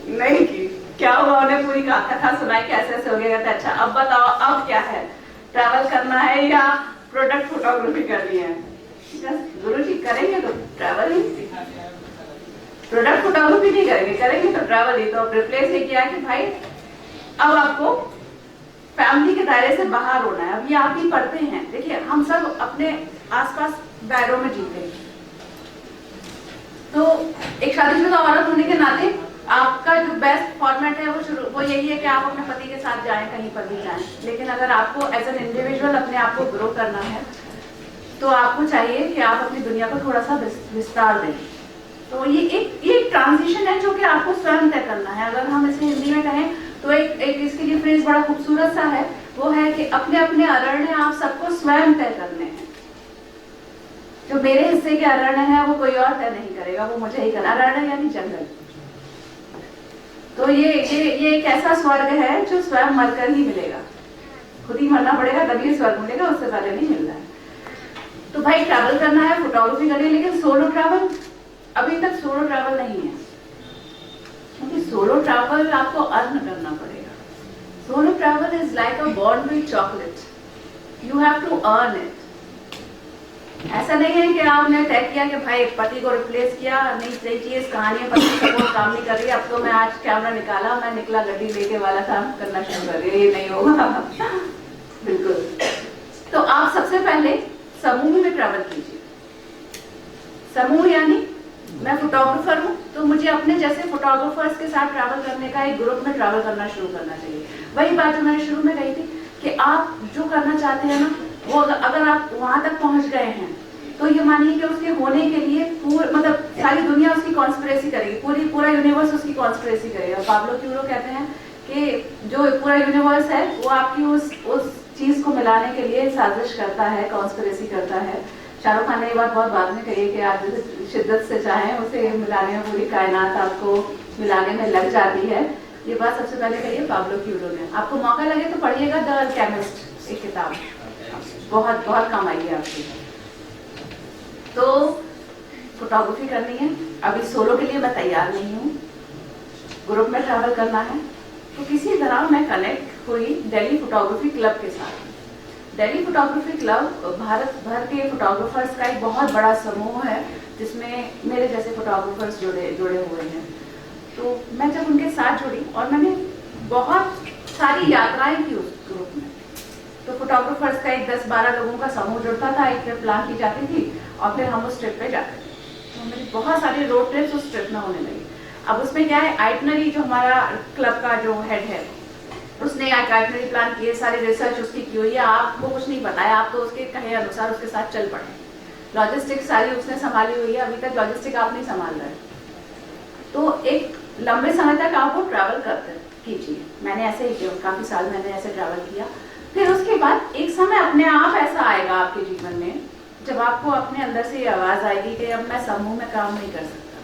नहीं की। क्या हुआ? उन्हें पूरी कथा सुनाई कैसे ऐसे हो गया। कहते अच्छा अब बताओ अब क्या है, ट्रैवल करना है या प्रोडक्ट फोटोग्राफी करनी है? गुरुजी करेंगे तो ट्रैवल ही, प्रोडक्ट फोटोग्राफी नहीं करेंगे, करेंगे तो ट्रैवल ही। तो रिप्लेस ये किया कि भाई अब आपको फैमिली के दायरे से बाहर होना है। अब ये आप ही पढ़ते हैं, देखिए हम सब अपने आसपास दायरों में जीते हैं। तो एक शादीशुदा औरत होने के नाते आपका जो बेस्ट फॉर्मेट है वो यही है कि आप अपने पति के साथ जाएं, कहीं पर भी जाएं। लेकिन अगर आपको एज एन इंडिविजुअल अपने आप को ग्रो करना है तो आपको चाहिए कि आप अपनी दुनिया को थोड़ा सा विस्तार दें। तो ये एक ट्रांजिशन है जो कि आपको स्वयं तय करना है। अगर हम इसे हिंदी में कहें तो एक इसके लिए फ्रेज बड़ा खूबसूरत सा है, वो है कि अपने अपने अरण्य आप सबको स्वयं तय करने हैं। जो मेरे हिस्से के अरण्य है वो कोई और तय नहीं करेगा, वो मुझे ही करना। अरण्य यानी जंगल। तो ये एक ऐसा स्वर्ग है जो स्वयं मरकर ही मिलेगा, खुद ही मरना पड़ेगा तभी स्वर्ग मिलेगा, उससे पहले नहीं मिल रहा है। तो भाई ट्रैवल करना है, फोटोग्राफी करनी है, लेकिन सोलो ट्रैवल अभी तक सोलो ट्रैवल नहीं है, क्योंकि सोलो ट्रैवल आपको अर्न करना पड़ेगा। Solo travel is like a Bournville chocolate, you have to earn it. ऐसा नहीं है कि आपने तय किया कि भाई पति को रिप्लेस किया, नहीं सही चीज कहानी है, पति सपोर्ट काम नहीं कर रही, अब तो मैं आज कैमरा निकाला, मैं निकला गड्डी लेके वाला काम करना शुरू कर रही, ये नहीं होगा। बिल्कुल। तो आप सबसे पहले समूह में ट्रैवल कीजिए। समूह यानी मैं फोटोग्राफर हूँ तो मुझे अपने जैसे फोटोग्राफर्स के साथ ट्रैवल करने का एक ग्रुप में ट्रैवल करना शुरू करना चाहिए। वही बात जो मैंने शुरू में कही थी कि आप जो करना चाहते हैं ना, वो अगर आप वहां तक पहुंच गए हैं तो ये मानिए कि उसके होने के लिए मतलब सारी दुनिया उसकी कॉन्स्पिरेसी करेगी, पूरा यूनिवर्स उसकी कॉन्स्पिरेसी करेगा। पाब्लो क्यूरो कहते हैं कि जो पूरा यूनिवर्स है वो आपकी उस चीज को मिलाने के लिए साजिश करता है, कॉन्स्पिरेसी करता है। शाहरुख खान ने ये बात बहुत बाद में कही है कि आप जैसे शिद्दत से चाहें उसे मिलाने में पूरी कायनात आपको मिलाने में लग जाती है। ये बात सबसे पहले कही है पाब्लो क्यूरो ने। आपको मौका लगे तो पढ़िएगा द अल्केमिस्ट, एक किताब बहुत बहुत काम आई है आपकी। तो फोटोग्राफी करनी है, अभी सोलो के लिए मैं तैयार नहीं हूँ, ग्रुप में ट्रैवल करना है। तो किसी तरह मैं कनेक्ट हुई दिल्ली फोटोग्राफी क्लब के साथ। दिल्ली फोटोग्राफी क्लब भारत भर के फोटोग्राफर्स का एक बहुत बड़ा समूह है जिसमें मेरे जैसे फोटोग्राफर्स जुड़े हुए हैं। तो मैं जब उनके साथ जुड़ी और मैंने बहुत सारी यात्राएं की उस ग्रुप में, तो फोटोग्राफर्स का एक 10-12 लोगों का समूह जुड़ता था, एक ट्रिप प्लान की जाती थी और फिर हम उस ट्रिप पे जाते थे। तो मेरी बहुत सारी रोड ट्रिप्स उस ट्रिप में होने लगी। अब उसमें क्या है, आइटनरी जो हमारा क्लब का जो हेड है उसने आइटनरी प्लान किए, सारी रिसर्च उसकी की हुई है, आपको कुछ नहीं पता है, आप तो उसके कहे अनुसार उसके साथ चल पड़े। लॉजिस्टिक सारी उसने संभाली हुई है, अभी तक लॉजिस्टिक आप नहीं संभाल रहे। तो एक लंबे समय तक आप वो ट्रैवल करते कीजिए। मैंने ऐसे ही किया, काफी साल मैंने ऐसे ट्रैवल किया। फिर उसके बाद एक समय अपने आप ऐसा आएगा आपके जीवन में जब आपको अपने अंदर से ये आवाज आएगी कि अब मैं समूह में काम नहीं कर सकता,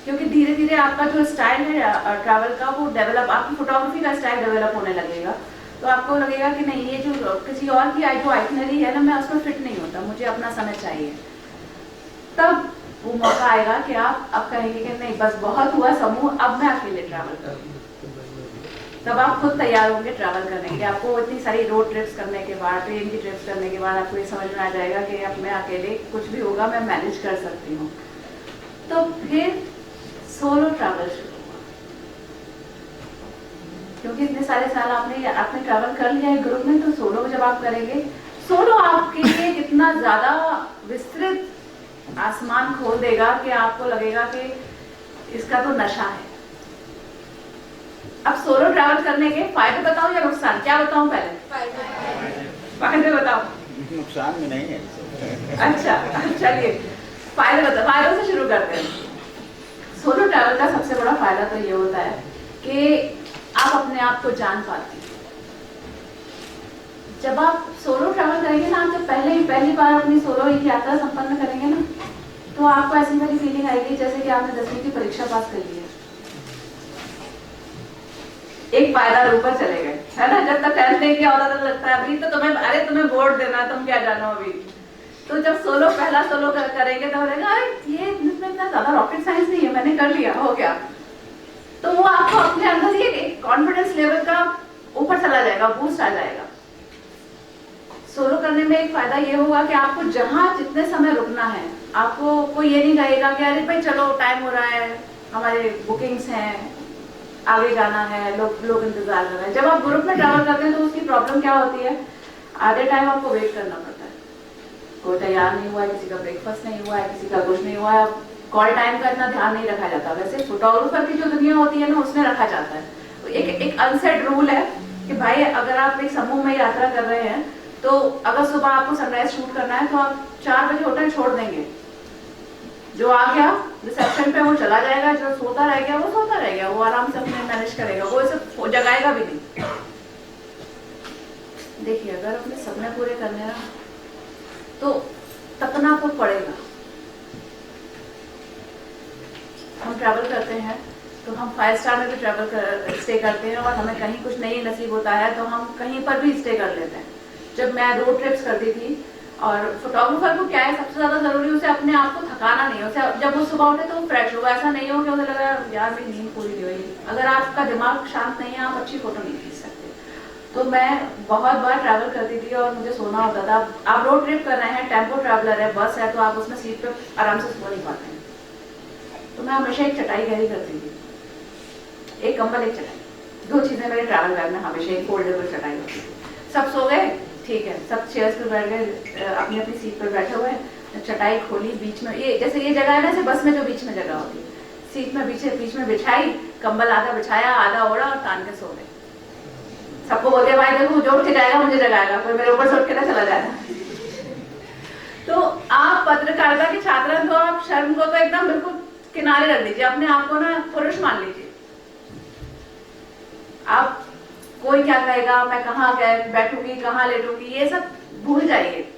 क्योंकि धीरे धीरे आपका जो स्टाइल है ट्रैवल का वो डेवलप, आपकी फोटोग्राफी का स्टाइल डेवलप होने लगेगा। तो आपको लगेगा कि नहीं, ये जो किसी और की जो आइटनरी है ना, मैं उसमें फिट नहीं होता, मुझे अपना समय चाहिए। तब वो मौका आएगा कि आप अब कहेंगे कि नहीं बस बहुत हुआ समूह, अब मैं अकेले ट्रैवल करूँगी। तब आप खुद तैयार होंगे ट्रैवल करने के। आपको इतनी सारी रोड ट्रिप्स करने के बाद, ट्रेन की ट्रिप्स करने के बाद आपको ये समझ में आ जाएगा कि अब मैं अकेले कुछ भी होगा मैं मैनेज कर सकती हूँ। तो फिर सोलो ट्रैवल शुरू हुआ, क्योंकि इतने सारे साल आपने ट्रैवल कर लिया है ग्रुप में, तो सोलो जब आप करेंगे, सोलो आपके लिए कितना ज्यादा विस्तृत आसमान खोल देगा कि आपको लगेगा कि इसका तो नशा है। अब सोलो ट्रैवल करने के फायदे बताओ या नुकसान? क्या बताऊं पहले? फायदे बताओ। नुकसान भी नहीं है। अच्छा चलिए फायदे बताओ, फायदों से शुरू करते हैं। सोलो ट्रैवल का सबसे बड़ा फायदा तो ये होता है कि आप अपने आप को जान पाते हैं। जब आप सोलो ट्रैवल करेंगे ना, जब पहली बार अपनी सोलो एक यात्रा संपन्न करेंगे ना, तो आपको ऐसी वाली फीलिंग आएगी जैसे कि आपने 10वीं की परीक्षा पास कर ली है। एक पायदान ऊपर चले गए, है ना। जब तक 10th नहीं किया होता तो लगता है अभी तो तुम्हें बोर्ड देना है, तुम क्या जानो अभी। तो जब पहला सोलो करेंगे तो लगेगा अरे ये इसमें इतना ज्यादा रॉकेट साइंस नहीं है, मैंने कर लिया, हो गया। तो वो आपको अपने अंदर ही एक कॉन्फिडेंस लेवल का ऊपर चला जाएगा, बूस्ट आ जाएगा। सोलो करने में एक फायदा ये होगा कि आपको जहां जितने समय रुकना है, आपको कोई ये नहीं कहेगा कि अरे भाई चलो टाइम हो रहा है, हमारे बुकिंग्स हैं, आगे जाना है, लोग इंतजार कर रहे हैं। जब आप ग्रुप में ट्रैवल करते हैं तो उसकी प्रॉब्लम क्या होती है, आधे टाइम आपको वेट करना पड़ता है। कोई तैयार नहीं हुआ है, किसी का ब्रेकफास्ट नहीं हुआ है, किसी का कुछ नहीं हुआ है। कॉल टाइम का इतना ध्यान नहीं रखा जाता। वैसे फोटोग्राफर की जो दुनिया होती है ना, उसमें रखा जाता है। एक अनसेट रूल है कि भाई अगर आप एक समूह में यात्रा कर रहे हैं तो अगर सुबह आपको सनराइज शूट करना है तो आप 4 बजे होटल छोड़ देंगे। जो आ गया रिसेप्शन पे वो चला जाएगा, जो सोता रह गया वो सोता रह गया, वो आराम से अपने मैनेज करेगा, वो इसे जगाएगा भी नहीं। देखिए अगर अपने सपने पूरे करने ना तो तपना तो पड़ेगा। हम ट्रैवल करते हैं तो हम 5 स्टार में भी स्टे करते हैं, और हमें कहीं कुछ नहीं नसीब होता है तो हम कहीं पर भी स्टे कर लेते हैं। जब मैं रोड ट्रिप्स करती थी, और फोटोग्राफर को क्या है सबसे ज्यादा जरूरी, उसे अपने आप को थकाना नहीं है। उसे जब वो सुबह उठे तो वो फ्रेश होगा, ऐसा नहीं हो कि उसे लगा यार मेरी नींद पूरी नहीं हुई। अगर आपका दिमाग शांत नहीं है आप अच्छी फोटो नहीं खींच सकते। तो मैं बहुत बार ट्रैवल करती थी और मुझे सोना होता था। आप रोड ट्रिप कर रहे हैं, टेम्पो ट्रैवलर है, बस है, तो आप उसमें सीट पे आराम से सो नहीं पाते हैं। तो मैं हमेशा एक चटाई कैरी करती थी, एक कंबल एक चटाई, 2 चीजें मेरे ट्रैवल बैग में हमेशा, एक फोल्डेबल चटाई होती थी। सब सो गए, ठीक है, सब चेयर्स पे बैठ गए, अपनी अपनी सीट पर बैठे हुए, चटाई खोली, बीच में ये जैसे ये जगह है ना, जैसे बस में जो बीच में जगह होती है, सीट में बीच में बिछाई, कंबल आधा बिछाया आधा ओढ़ा और तान के सो गए। सबको बोल दिया भाई देखो जो उठ के जाएगा मुझे जगाएगा, कोई मेरे ऊपर से उठ के ना चला जाएगा। तो आप पत्रकारिता के छात्र हैं तो आप शर्म को तो एकदम बिल्कुल किनारे रख दीजिए, अपने आप को ना पुरुष मान लीजिए। आप कोई क्या कहेगा, मैं कहाँ बैठूंगी, कहाँ लेटूंगी, ये सब भूल जाइए।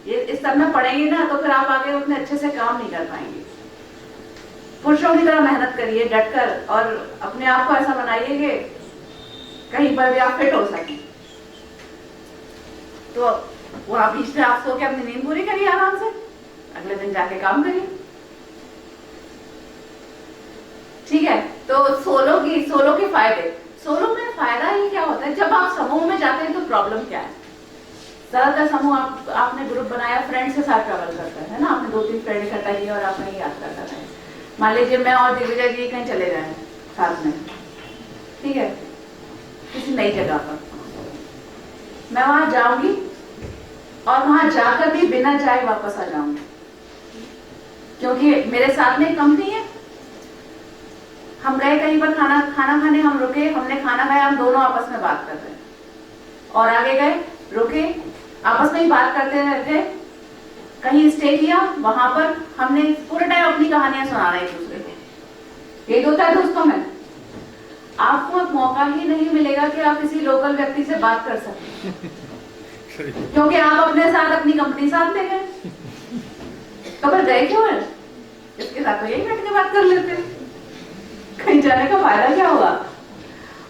ये इस सब में पढ़ेंगे ना तो फिर आप आगे उतने अच्छे से काम नहीं कर पाएंगे। पुरुषों की तरह मेहनत करिए डटकर, और अपने आप को ऐसा बनाइए कि कहीं पर भी आप फिट हो सके। तो वहां बीच में आप सो के अपनी नींद पूरी करिए आराम से, अगले दिन जाके काम करिए, ठीक है। तो सोलो के फायदे, सोलो में फायदा ही क्या होता है, जब आप समूह में जाते हैं तो प्रॉब्लम क्या है, ज्यादातर समूह आपने ग्रुप बनाया, फ्रेंड्स के साथ ट्रैवल करते हैं ना, आपने 2-3 फ्रेंड इकट्ठा किया और आप कहीं यात्रा कर रहे हैं। मान लीजिए मैं और दिग्विजय जी कहीं चले गए साथ में, ठीक है, किसी नई जगह पर, मैं वहां जाऊंगी और वहां जाकर भी बिना जाए वापस आ जाऊंगी, क्योंकि मेरे साथ में कंपनी है। हम गए कहीं पर खाना खाने, हम रुके, हमने खाना खाया, हम दोनों आपस में बात कर रहे हैं, और आगे गए, रुके, आपस में ही बात करते रहते, कहीं स्टे किया, वहां पर हमने पूरे टाइम अपनी कहानियां सुना रहे एक दूसरे को। यही होता है दोस्तों में, आपको एक मौका ही नहीं मिलेगा कि आप किसी लोकल व्यक्ति से बात कर सकें, क्योंकि आप अपने साथ अपनी कंपनी साथ ले गए। तो फिर गए क्यों है, इसके साथ तो यही बैठ के बात कर लेते, कहीं जाने का फायदा क्या होगा।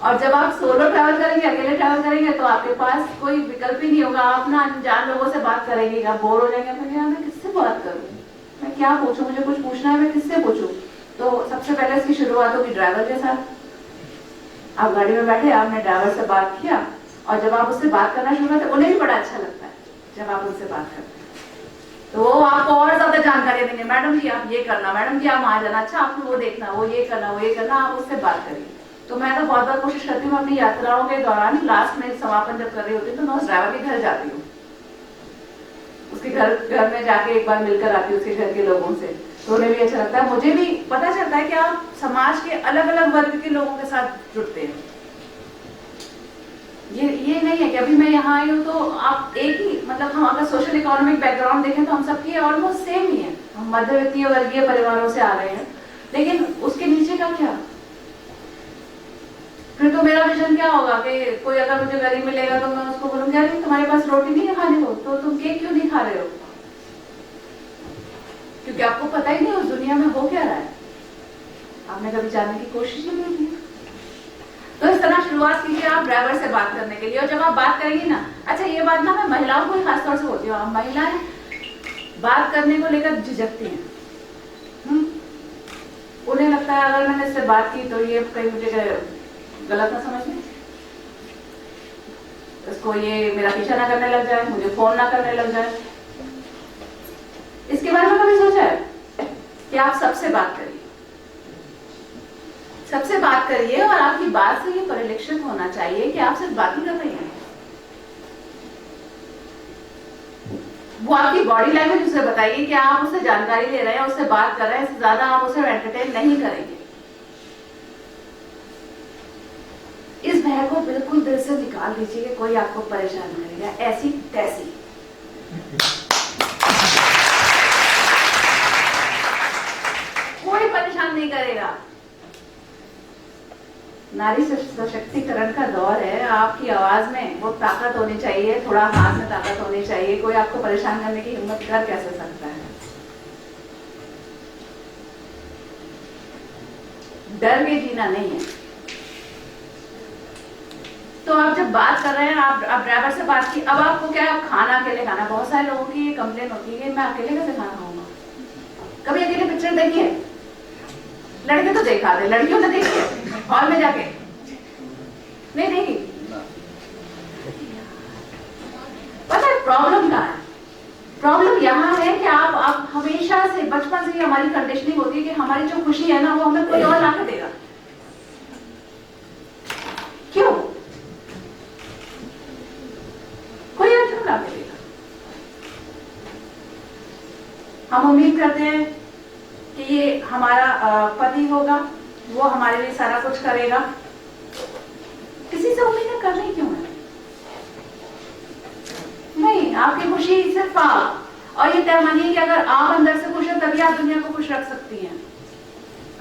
और जब आप सोलो ट्रैवल करेंगे, अकेले ट्रैवल करेंगे, तो आपके पास कोई विकल्प ही नहीं होगा, आप ना अनजान लोगों से बात करेंगे, आप बोर हो जाएंगे, मैं किससे बात करूं, मैं क्या पूछूं, मुझे कुछ पूछना है, मैं किससे पूछूं? तो सबसे पहले इसकी शुरुआत होगी ड्राइवर के साथ। आप गाड़ी में बैठे, आपने ड्राइवर से बात किया, और जब आप उससे बात करना शुरू करते, उन्हें भी बड़ा अच्छा लगता है जब आप उनसे बात करते हैं। तो वो आपको और ज्यादा जानकारी देंगे, मैडम जी आप ये करना, मैडम जी आप वहां जाना, अच्छा आपको वो देखना, वो ये करना, वो ये करना, आप उससे बात करिए। तो मैं तो बहुत बार कोशिश करती हूँ अपनी यात्राओं के दौरान, लास्ट में समापन जब कर रही होती हूँ, तो मैं उस ड्राइवर के घर जाती हूँ, उसके घर में जाके एक बार मिलकर आती हूँ उसके घर के लोगों से, तो उन्हें भी अच्छा लगता है, मुझे भी पता चलता है कि आप समाज के अलग अलग वर्ग के लोगों के साथ जुड़ते हैं। ये नहीं है कि अभी मैं यहाँ आई हूँ तो आप एक ही, मतलब हम अगर सोशल इकोनॉमिक बैकग्राउंड देखें तो हम सबकी ऑलमोस्ट सेम ही है, हम मध्यवित्तीय वर्गीय परिवारों से आ रहे हैं, लेकिन उसके नीचे का क्या? फिर तो मेरा विजन क्या होगा कि कोई अगर मुझे गरीब मिलेगा तो मैं उसको बोलूंगी अरे तुम्हारे पास रोटी नहीं है खाने को, तो तुम केक क्यों नहीं खा रहे हो? क्योंकि आपको पता ही नहीं उस दुनिया में हो क्या रहा है, आपने कभी जानने की कोशिश ही नहीं की। तो इस तरह शुरुआत कीजिए आप ड्राइवर से बात करने के लिए, और जब आप बात करेंगी ना, अच्छा ये बात ना मैं महिलाओं को ही खासतौर से बोलती हूँ, महिलाएं बात करने को लेकर झिझकती हैं। उन्हें लगता है अगर मैंने इससे बात की तो ये कहीं मुझे गलत ना समझ लें, इसको ये मेरा पीछा ना करने लग जाए, मुझे फोन ना करने लग जाए। इसके बारे में कभी सोचा है कि आप सबसे बात करिए, सबसे बात करिए, और आपकी बात से ये परिलक्षित होना चाहिए कि आप सिर्फ बात ही कर रही हैं। वो आपकी बॉडी लैंग्वेज उसे बताइए कि आप उससे जानकारी ले रहे हैं, उससे बात कर रहे हैं, इससे ज्यादा आप उसे एंटरटेन नहीं करेंगे। इस भय को बिल्कुल दिल से निकाल दीजिए कि कोई आपको परेशान करेगा ऐसी तैसी। कोई परेशान नहीं करेगा। नारी सशक्तिकरण का दौर है, आपकी आवाज में वो ताकत होनी चाहिए, थोड़ा हाथ में ताकत होनी चाहिए। कोई आपको परेशान करने की हिम्मत कर कैसे सकता है? डर के जीना नहीं है। तो आप जब बात कर रहे हैं, आप ड्राइवर से बात की, अब आपको क्या है, खाना अकेले खाना। बहुत सारे लोगों की ये कंप्लेन होती है कि मैं अकेले कैसे खाना खाऊंगा। कभी अकेले पिक्चर देखी है? लड़के तो देखा दे, लड़कियों ने देखी है हॉल में जाके? नहीं देखी। पता है प्रॉब्लम कहाँ है? प्रॉब्लम यहाँ है कि आप हमेशा से, बचपन से ही हमारी कंडीशनिंग होती है कि हमारी जो खुशी है ना वो हमें कोई और लाके देगा। क्यों? कोई और क्यों लाके देगा? हम उम्मीद करते हैं कि ये हमारा पति होगा, वो हमारे लिए सारा कुछ करेगा। किसी से उम्मीदें करनी क्यों है? नहीं, आपकी खुशी सिर्फ आप, और ये तय मानिए कि अगर आप अंदर से खुश हैं तभी आप दुनिया को खुश रख सकती हैं।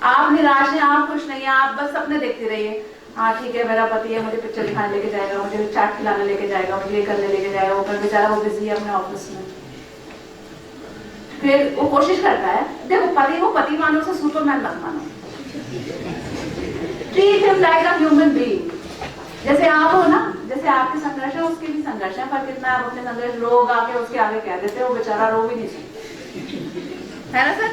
आप निराश हैं, आप खुश नहीं हैं, आप बस सपने देखती रहिए। हाँ ठीक है, मेरा पति है, मुझे पिक्चर दिखाने लेके जाएगा, मुझे चाट खिलाने लेके जाएगा, मुझे ये करने लेके जाएगा। वो पर बेचारा वो बिजी है अपने ऑफिस में। फिर वो कोशिश करता है, देखो पति को पति मानो, से सुपरमैन मत मानो। Treat him like a human being. जैसे आप हो ना, जैसे आपके संघर्ष है उसके भी संघर्ष है, पर कितना आप अपने संघर्ष रोग आके उसके आगे कह देते हो, वो बेचारा रो भी नहीं सकता है ना सर?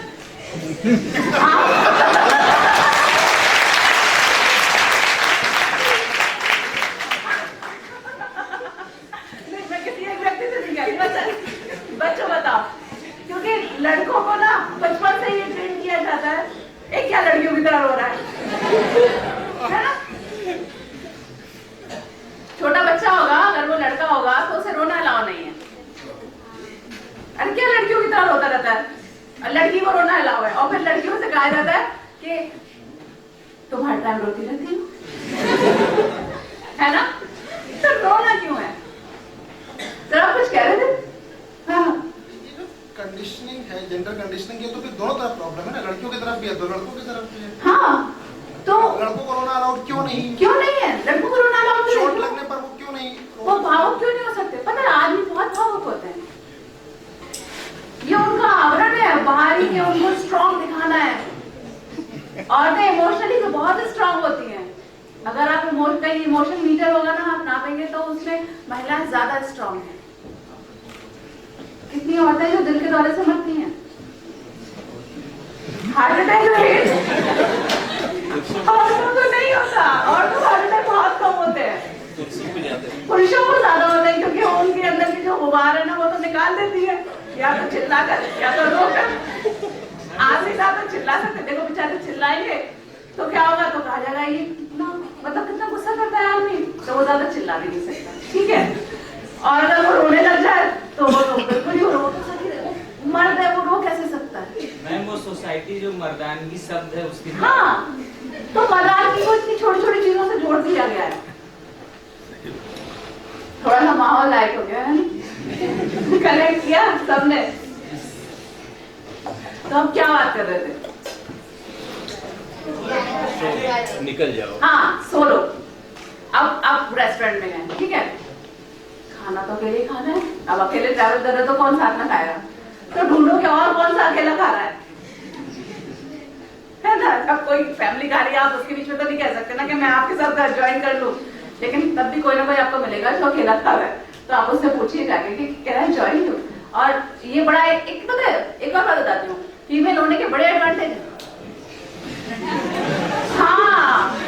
मैं किसी एक व्यक्ति से नहीं कहती, बच्चों बताओ, क्योंकि लड़कों को ना बचपन से ये ट्रेन किया जाता है, एक क्या लड़कियों की तरह रो रहा है ना? छोटा बच्चा होगा, अगर वो लड़का होगा तो उसे रोना अलाउ नहीं है। अरे क्या लड़कियों की तरह रोता रहता है, और लड़की को रोना अलाउ है, और फिर लड़कियों से कहा जाता है कि तुम हर टाइम रोती रहती हो है ना? तो रोना क्यों है? सर आप कुछ कह रहे थे? हाँ, कंडीशनिंग है, जेंडर कंडीशनिंग है, तो फिर दोनों तरफ प्रॉब्लम है ना, लड़कियों की तरफ भी है तो लड़कों की तरफ भी है। हाँ, तो लड़कों को रोना अलाउड क्यों नहीं? क्यों नहीं है? लड़कों को रोना अलाउड क्यों चोट नहीं? लगने पर वो क्यों नहीं? वो भावुक क्यों नहीं हो सकते? पता है आदमी बहुत भावुक होते हैं, ये उनका आवरण है बाहरी के, उनको स्ट्रॉन्ग दिखाना है। औरतें इमोशनली तो बहुत स्ट्रॉन्ग होती हैं। अगर आप कहीं इमोशन मीटर होगा ना, आप नापेंगे तो उसमें महिलाएं ज्यादा स्ट्रॉन्ग हैं। कितनी औरतें जो दिल के दौरे से मरती हैं, हार्ट अटैक रेट औरतों को नहीं होता, औरतों को हार्ट अटैक बहुत कम होते हैं, पुरुषों को ज्यादा होते हैं, क्योंकि उनके अंदर की जो गुबार है ना वो तो निकाल देती है, या तो चिल्ला कर या तो रो कर। आज ही तो चिल्ला सकते, देखो बेचारे चिल्लाएंगे तो क्या होगा, तो कहा जाएगा ये कितना मतलब कितना गुस्सा करता है आदमी, तो वो ज्यादा चिल्ला भी नहीं सकता, ठीक है। और अगर वो रोने लग जाए तो वो तो बिल्कुल ही रो मर्द है, वो रो कैसे सकता है। मैम वो सोसाइटी जो मर्दानगी शब्द है उसकी, हाँ, तो मर्दानगी को इतनी छोटी छोटी चीजों से जोड़ दिया गया है। थोड़ा सा माहौल लाइट हो गया है, कनेक्ट किया सबने। तो हम क्या बात कर रहे थे? निकल जाओ। हाँ, सोलो। अब रेस्टोरेंट में गए, ठीक है, खाना तो अकेले ही खाना है, अब अकेले ट्रैवल कर रहे तो कौन साथ में खाएगा, तो ढूंढो कि और कौन सा अकेला खा रहा है ना। अब कोई फैमिली खा रही है, आप उसके बीच में तो नहीं कह सकते ना कि मैं आपके साथ ज्वाइन कर लूं, लेकिन तब भी कोई ना कोई आपको मिलेगा जो अकेला खा रहा है, तो आप उससे पूछिए जाके कि कह रहा है ज्वाइन लूं। और ये बड़ा एक पता है, एक और बात बताती हूँ, फीमेल होने के बड़े एडवांटेज हैं। हाँ,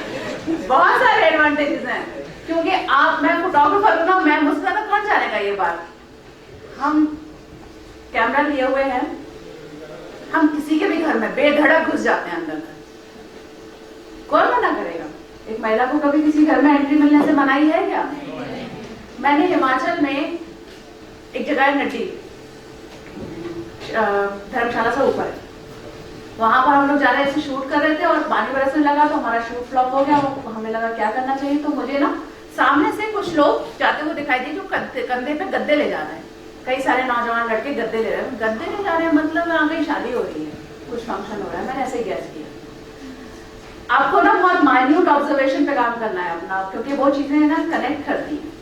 बहुत सारे एडवांटेजेस हैं, क्योंकि आप, मैं फोटोग्राफर हूं ना, मैं मुझसे ज्यादा कौन जानेगा ये बात। हम कैमरा लिए हुए हैं, हम किसी के भी घर में बेधड़क घुस जाते हैं अंदर, कौन मना करेगा। एक महिला को कभी किसी घर में एंट्री मिलने से मनाही है क्या? मैंने हिमाचल में एक जगह है नड्डी, धर्मशाला से ऊपर है, वहां पर हम लोग जा रहे थे, शूट कर रहे थे और पानी बरसने लगा तो हमारा शूट फ्लॉप हो गया। वो हमें लगा क्या करना चाहिए, तो मुझे ना सामने से कुछ लोग जाते हुए दिखाई दिए जो कंधे पे गद्दे ले जा रहे हैं, कई सारे नौजवान लड़के गद्दे ले रहे हैं। गद्दे ले जा रहे हैं मतलब वहाँ कहीं शादी हो रही है, कुछ फंक्शन हो रहा है, मैंने ऐसे गैस किया। आपको ना बहुत माइन्यूट ऑब्जर्वेशन पे काम करना है अपना, क्योंकि वो चीजें ना कनेक्ट करती हैं।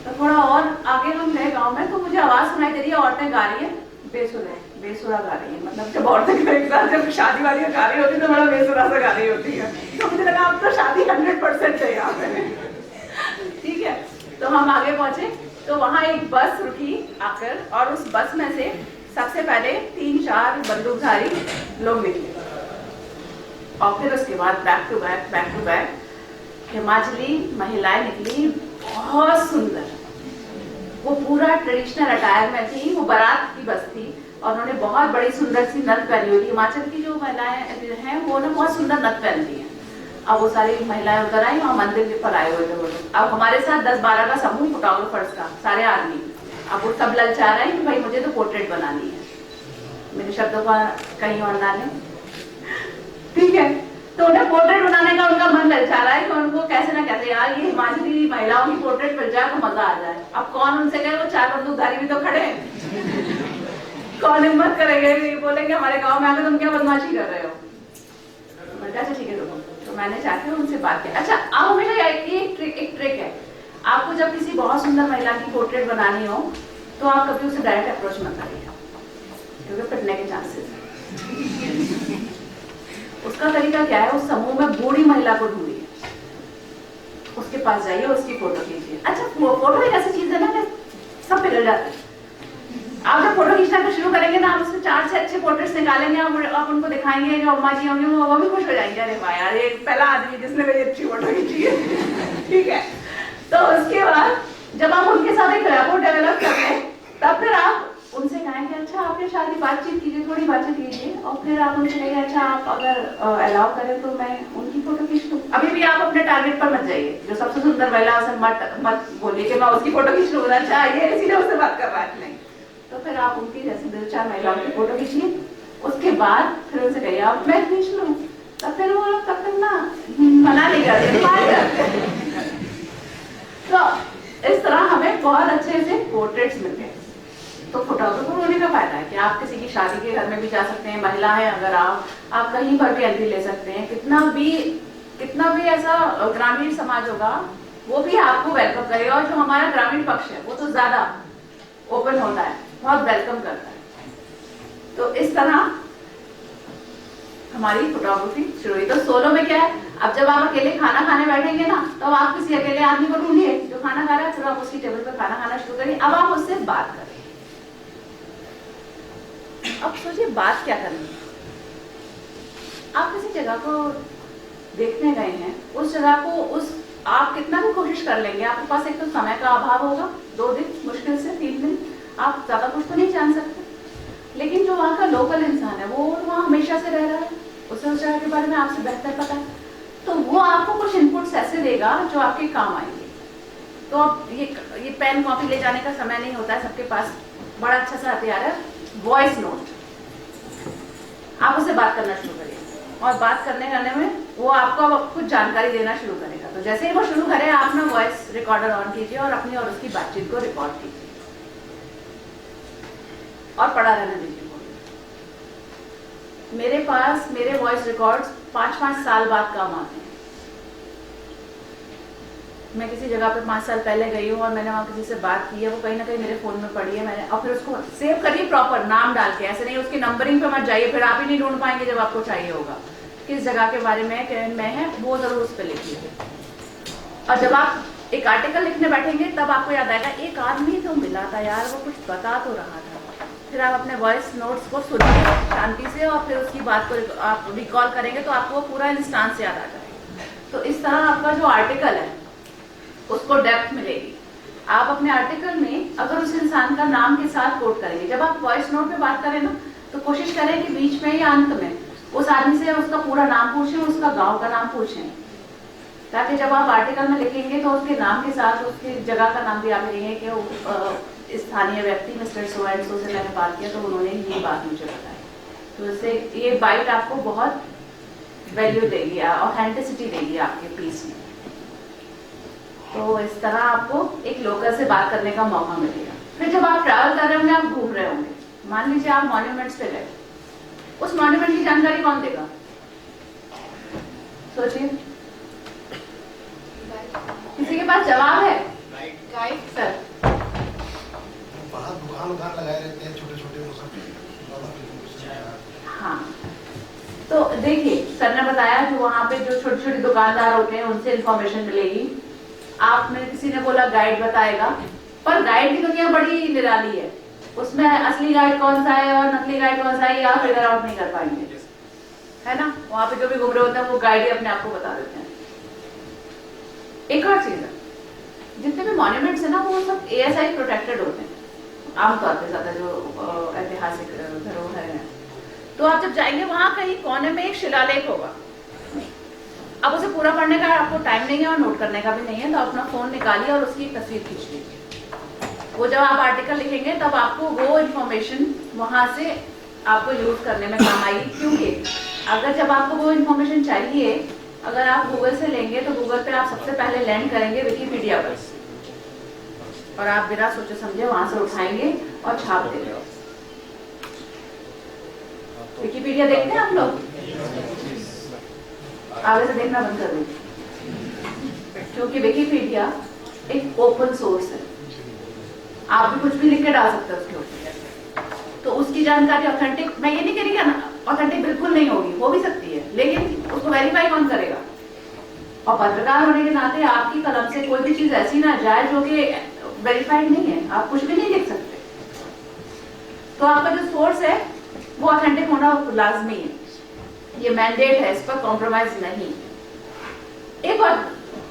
तो थोड़ा और आगे हम गए गाँव में, तो मुझे आवाज सुनाई दे रही है, औरतें गा रही है, बेसुरा गा रही है, मतलब जब औरतें एक साथ जब शादी वाली गा रही होती है तो बड़ा बेसुरा से गा रही होती है, तो मुझे लगा अब तो शादी 100% है यहाँ पे, ठीक है। तो हम आगे पहुंचे तो वहां एक बस रुकी आकर, और उस बस में से सबसे पहले 3-4 बंदूकधारी लोग निकले, और फिर उसके बाद बैक टू बैक हिमाचली महिलाएं निकली, बहुत सुंदर, वो पूरा ट्रेडिशनल अटायर में थी, वो बारात की बस थी, और उन्होंने बहुत बड़ी सुंदर सी नथ पहनी हुई थी। हिमाचल की जो महिलाएं हैं वो ना बहुत सुंदर नथ पहनती हैं। अब वो सारी महिलाएं उधर आई और मंदिर पर आए हुए थे वो लोग। अब हमारे साथ 10-12 का समूह फोटोग्राफर्स का, सारे आदमी, अब वो सब ललचा रहे हैं कि भाई मुझे तो पोर्ट्रेट बनानी है, मेरे शब्दों का कहीं और ना लें, ठीक है। तो उन्हें पोर्ट्रेट बनाने का उनका मन ललचा रहा है कि उनको कैसे ना कैसे यार ये हिमाचली महिलाओं की पोर्ट्रेट मिल जाए तो मजा आ जाए। अब कौन उनसे कहे, वो 4 बंदूकधारी भी तो खड़े हैं, कौन हिम्मत करेंगे, बोलेंगे हमारे गांव में आकर तुम क्या बदमाशी कर रहे हो। अच्छा ठीक है, तो मैंने जाके उनसे बात की। अच्छा, आप हमेशा एक ट्रिक है, आपको जब किसी बहुत सुंदर महिला की पोर्ट्रेट बनानी हो तो आप कभी उसे डायरेक्ट अप्रोच मत करिए, क्योंकि पिटने के चांसेस है। उसका तरीका क्या है, उस समूह में बूढ़ी महिला को ढूंढिए, उसके पास जाइए, उसकी फोटो खींचिए। अच्छा, फोटो एक ऐसी चीज है ना कि सब पिघल जाते हैं। आप जब फोटो खींचना तो शुरू करेंगे ना, आप उसके 4 से अच्छे पोर्ट्रेट्स निकालेंगे, आप उनको दिखाएंगे, जो अम्मा जी होंगे वो भी खुश हो जाएंगे, अरे वाह यार ये पहला आदमी जिसने मेरी अच्छी फोटो खींची है, ठीक है। तो उसके बाद जब आप उनके साथ एक रैपो डेवलप कर लें, तब फिर आप उनसे कहेंगे अच्छा आपके साथ बातचीत कीजिए, थोड़ी बातचीत कीजिए, और फिर आप उनसे कहेंगे अच्छा आप अगर अलाउ करें तो मैं उनकी फोटो खींच लूं। अभी भी आप अपने टारगेट पर मत जाइए, जो सबसे सुंदर महिला से मत बोलिए कि मैं उसकी फोटो खींच लूँ, अच्छा ये इसीलिए उससे बात कर रहा है, नहीं। तो फिर आप उनकी जैसे 2-4 महिलाओं की फोटो खींचिए, उसके बाद फिर उनसे कहिए आप मैं खींच लूँ, तब फिर वो लोग तब तक ना मना नहीं करते। तो इस तरह हमें बहुत अच्छे से पोर्ट्रेट्स मिल गए। तो फोटोग्राफर होने का फायदा है कि आप किसी की शादी के घर में भी जा सकते हैं, महिला है अगर आप कहीं पर भी एंट्री ले सकते हैं। कितना भी ऐसा ग्रामीण समाज होगा वो भी आपको वेलकम करेगा, और जो हमारा ग्रामीण पक्ष है वो तो ज्यादा ओपन होता है, बहुत वेलकम करता है। तो इस तरह हमारी फोटोग्राफी शुरू हुई। तो सोलो में क्या है, अब जब आप अकेले खाना खाने बैठेंगे ना, तो आप किसी अकेले आदमी को ढूंढिए जो खाना खा रहा है, फिर आप उसकी टेबल पर खाना खाना शुरू करिए। अब आप उससे बात करें। अब सोचिए बात क्या करनी है, आप किसी जगह को देखने गए हैं, उस जगह को आप कितना भी कोशिश कर लेंगे, आपके पास एक तो समय का अभाव होगा, 2 दिन मुश्किल से 3 दिन, आप ज्यादा कुछ तो नहीं जान सकते। लेकिन जो वहाँ का लोकल इंसान है वो वहाँ हमेशा से रह रहा है, उसे उस जगह के बारे में आपसे बेहतर पता है, तो वो आपको कुछ इनपुट्स ऐसे देगा जो आपके काम आएंगे। तो अब ये पेन कॉपी ले जाने का समय नहीं होता है सबके पास, बड़ा अच्छा सा हथियार है वॉइस नोट। आप उससे बात करना शुरू करिए और बात करने में वो आपको अब कुछ जानकारी देना शुरू करेगा। तो जैसे ही वो शुरू करे, आप ना वॉइस रिकॉर्डर ऑन कीजिए और अपनी और उसकी बातचीत को रिकॉर्ड कीजिए और पड़ा रहने दीजिए। मेरे पास मेरे वॉइस रिकॉर्ड्स 5-5 साल बाद काम आते हैं। मैं किसी जगह पे 5 साल पहले गई हूँ और मैंने वहाँ किसी से बात की है, वो कहीं ना कहीं मेरे फोन में पड़ी है, मैंने और फिर उसको सेव करिए प्रॉपर नाम डाल के, ऐसे नहीं उसकी नंबरिंग पे मत जाइए, फिर आप ही नहीं ढूंढ पाएंगे जब आपको चाहिए होगा किस जगह के बारे में है, वो जरूर उस पर लिखिए। और जब आप एक आर्टिकल लिखने बैठेंगे तब आपको याद आएगा एक आदमी तो मिला था यार, वो कुछ बता तो रहा था। फिर आप अपने वॉइस नोट्स को सुनिए शांति से और फिर उसकी बात को आप रिकॉल करेंगे तो आपको पूरा इंस्टांस याद आ जाएगा। तो इस तरह आपका जो आर्टिकल है उसको डेप्थ मिलेगी। आप अपने आर्टिकल में अगर उस इंसान का नाम के साथ कोट करेंगे, जब आप वॉइस नोट पे बात करें ना तो कोशिश करें कि बीच में या अंत में उस आदमी से उसका पूरा नाम पूछें, उसका गांव का नाम पूछें, ताकि जब आप आर्टिकल में लिखेंगे तो उसके नाम के साथ उसकी जगह का नाम भी आप लिखेंगे कि स्थानीय व्यक्ति मिस्टर सो एंड सो से मैंने बात किया तो उन्होंने ये बात मुझे बताई। तो इससे ये बाइट आपको बहुत वैल्यू देगी, ऑथेंटिसिटी देगी आपके पीस में। तो इस तरह आपको एक लोकल से बात करने का मौका मिलेगा। फिर जब आप ट्रैवल कर रहे होंगे, आप घूम रहे होंगे, मान लीजिए आप मॉन्यूमेंट्स पे गए, उस मॉन्यूमेंट की जानकारी कौन देगा? सोचिए, किसी के पास जवाब है? Guide sir. बाहर दुकान लगाए रहते हैं छोटे छोटे, वो सब। हाँ, तो देखिए सर ने बताया जो वहाँ पे जो छोटे छोटे दुकानदार होते हैं उनसे इंफॉर्मेशन मिलेगी। आपने किसी ने बोला गाइड बताएगा, पर गाइड की दुनिया बड़ी निराली है, उसमें असली गाइड कौन सा है और नकली गाइड कौन सा है आप फिगर आउट नहीं कर पाएंगे, है ना। वहाँ पे जो भी घूम रहे होते हैं वो गाइड ही अपने आप को बता देते हैं। एक और चीज है, जितने भी मॉन्यूमेंट्स है ना वो सब ASI प्रोटेक्टेड होते हैं आमतौर पे, ज्यादा जो ऐतिहासिक धरोहर है। तो आप जब जाएंगे वहां कहीं कोने में एक शिलालेख होगा, अब उसे पूरा पढ़ने का आपको टाइम नहीं है और नोट करने का भी नहीं है, तो अपना फोन निकालिए और उसकी एक तस्वीर खींच लीजिए। वो जब आप आर्टिकल लिखेंगे तब आपको वो इंफॉर्मेशन वहां से आपको यूज करने में काम आएगी। क्योंकि अगर जब आपको वो इंफॉर्मेशन चाहिए, अगर आप गूगल से लेंगे तो गूगल पे आप सबसे पहले लैंड करेंगे विकिपीडिया पर, और आप बिना सोचे समझे वहां से उठाएंगे और छाप देंगे। विकिपीडिया देखते हैं आप लोग? आगे से देखना बंद कर दीजिए, क्योंकि विकिपीडिया एक ओपन सोर्स है, आप भी कुछ भी लिख के डाल सकते हैं उसके ऊपर। तो उसकी जानकारी ऑथेंटिक, मैं ये नहीं कह रही ऑथेंटिक बिल्कुल नहीं होगी, हो भी सकती है, लेकिन उसको वेरीफाई कौन करेगा? और पत्रकार होने के नाते आपकी कलम से कोई भी चीज ऐसी ना जाए जो कि वेरीफाइड नहीं है, आप कुछ भी नहीं लिख सकते। तो आपका जो सोर्स है वो ऑथेंटिक होना लाजमी है, ये मैंडेट है, इस पर कॉम्प्रोमाइज नहीं। एक और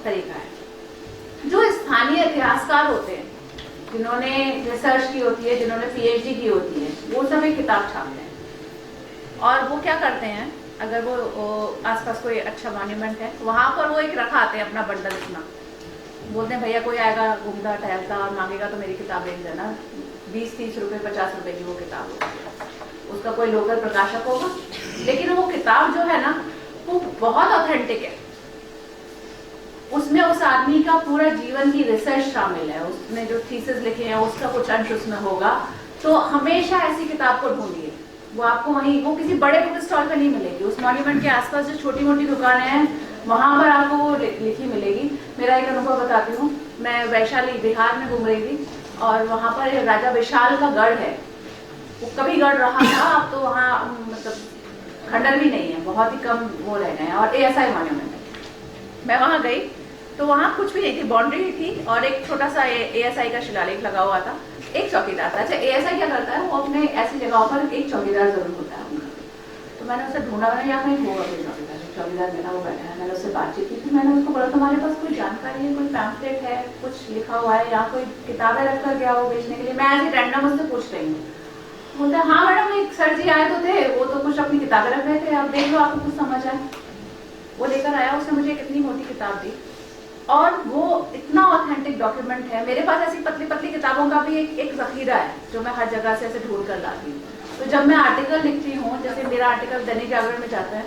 तरीका है, जो स्थानीय इतिहासकार होते हैं जिन्होंने रिसर्च की होती है, जिन्होंने PhD की होती है, वो सब एक किताब छापते हैं। और वो क्या करते हैं, अगर वो आसपास कोई अच्छा मॉन्यूमेंट है वहां पर वो एक रखाते हैं अपना बंडल इतना, बोलते हैं भैया कोई आएगा घूमता टहलता और मांगेगा तो मेरी किताब भेज देना, 20-30 रुपए 50 रुपए की वो किताब होती है, उसका कोई लोकल प्रकाशक होगा, लेकिन वो किताब जो है ना वो बहुत ऑथेंटिक है, उसमें उस आदमी का पूरा जीवन की रिसर्च शामिल है, उसने जो थीसिस लिखे हैं उसका कुछ अंश उसमें होगा। तो हमेशा ऐसी किताब को ढूंढिए, वो आपको वहीं, वो किसी बड़े बुक स्टॉल पे नहीं मिलेगी, उस मॉन्यूमेंट के आसपास जो छोटी मोटी दुकानें हैं वहां पर आपको वो लिखी मिलेगी। मेरा एक अनुभव बताती हूँ, मैं वैशाली बिहार में घूम रही थी और वहां पर राजा विशाल का गढ़ है, वो कभी गढ़ रहा था, अब तो वहाँ मतलब खंडर भी नहीं है, बहुत ही कम वो रह गए हैं, और ASI मॉन्यूमेंट है। मैं वहाँ गई तो वहाँ कुछ भी नहीं थी, बाउंड्री थी और एक छोटा सा ASI का शिलालेख लगा हुआ था, एक चौकीदार था। अच्छा, ASI क्या करता है, वो अपने ऐसी जगहों पर एक चौकीदार जरूर होता है उनका। तो तो मैंने उसे ढूंढा, मैंने यहाँ कहीं होगा कोई चौकीदार मेरा वो बैठा है, मैंने उससे बातचीत की थी। मैंने उसको बोला तुम्हारे पास कोई जानकारी है, कोई पैम्फलेट है, कुछ लिखा हुआ है, या कोई किताबें रख कर गया हो बेचने के लिए? मैं ऐसे रैंडम उससे पूछ रही हूँ। बोलता है हाँ मैडम, एक सर जी आए तो थे, वो तो कुछ अपनी किताबें रख रहे थे, आप देख लो आपको कुछ समझ आए। वो लेकर आया, उसने मुझे एक इतनी मोटी किताब दी, और वो इतना ऑथेंटिक डॉक्यूमेंट है। मेरे पास ऐसी पतली पतली किताबों का भी एक जखीरा है जो मैं हर जगह से ऐसे ढूंढ कर लाती हूँ। तो जब मैं आर्टिकल लिखती हूँ, जैसे मेरा आर्टिकल दैनिक जागरण में जाता है,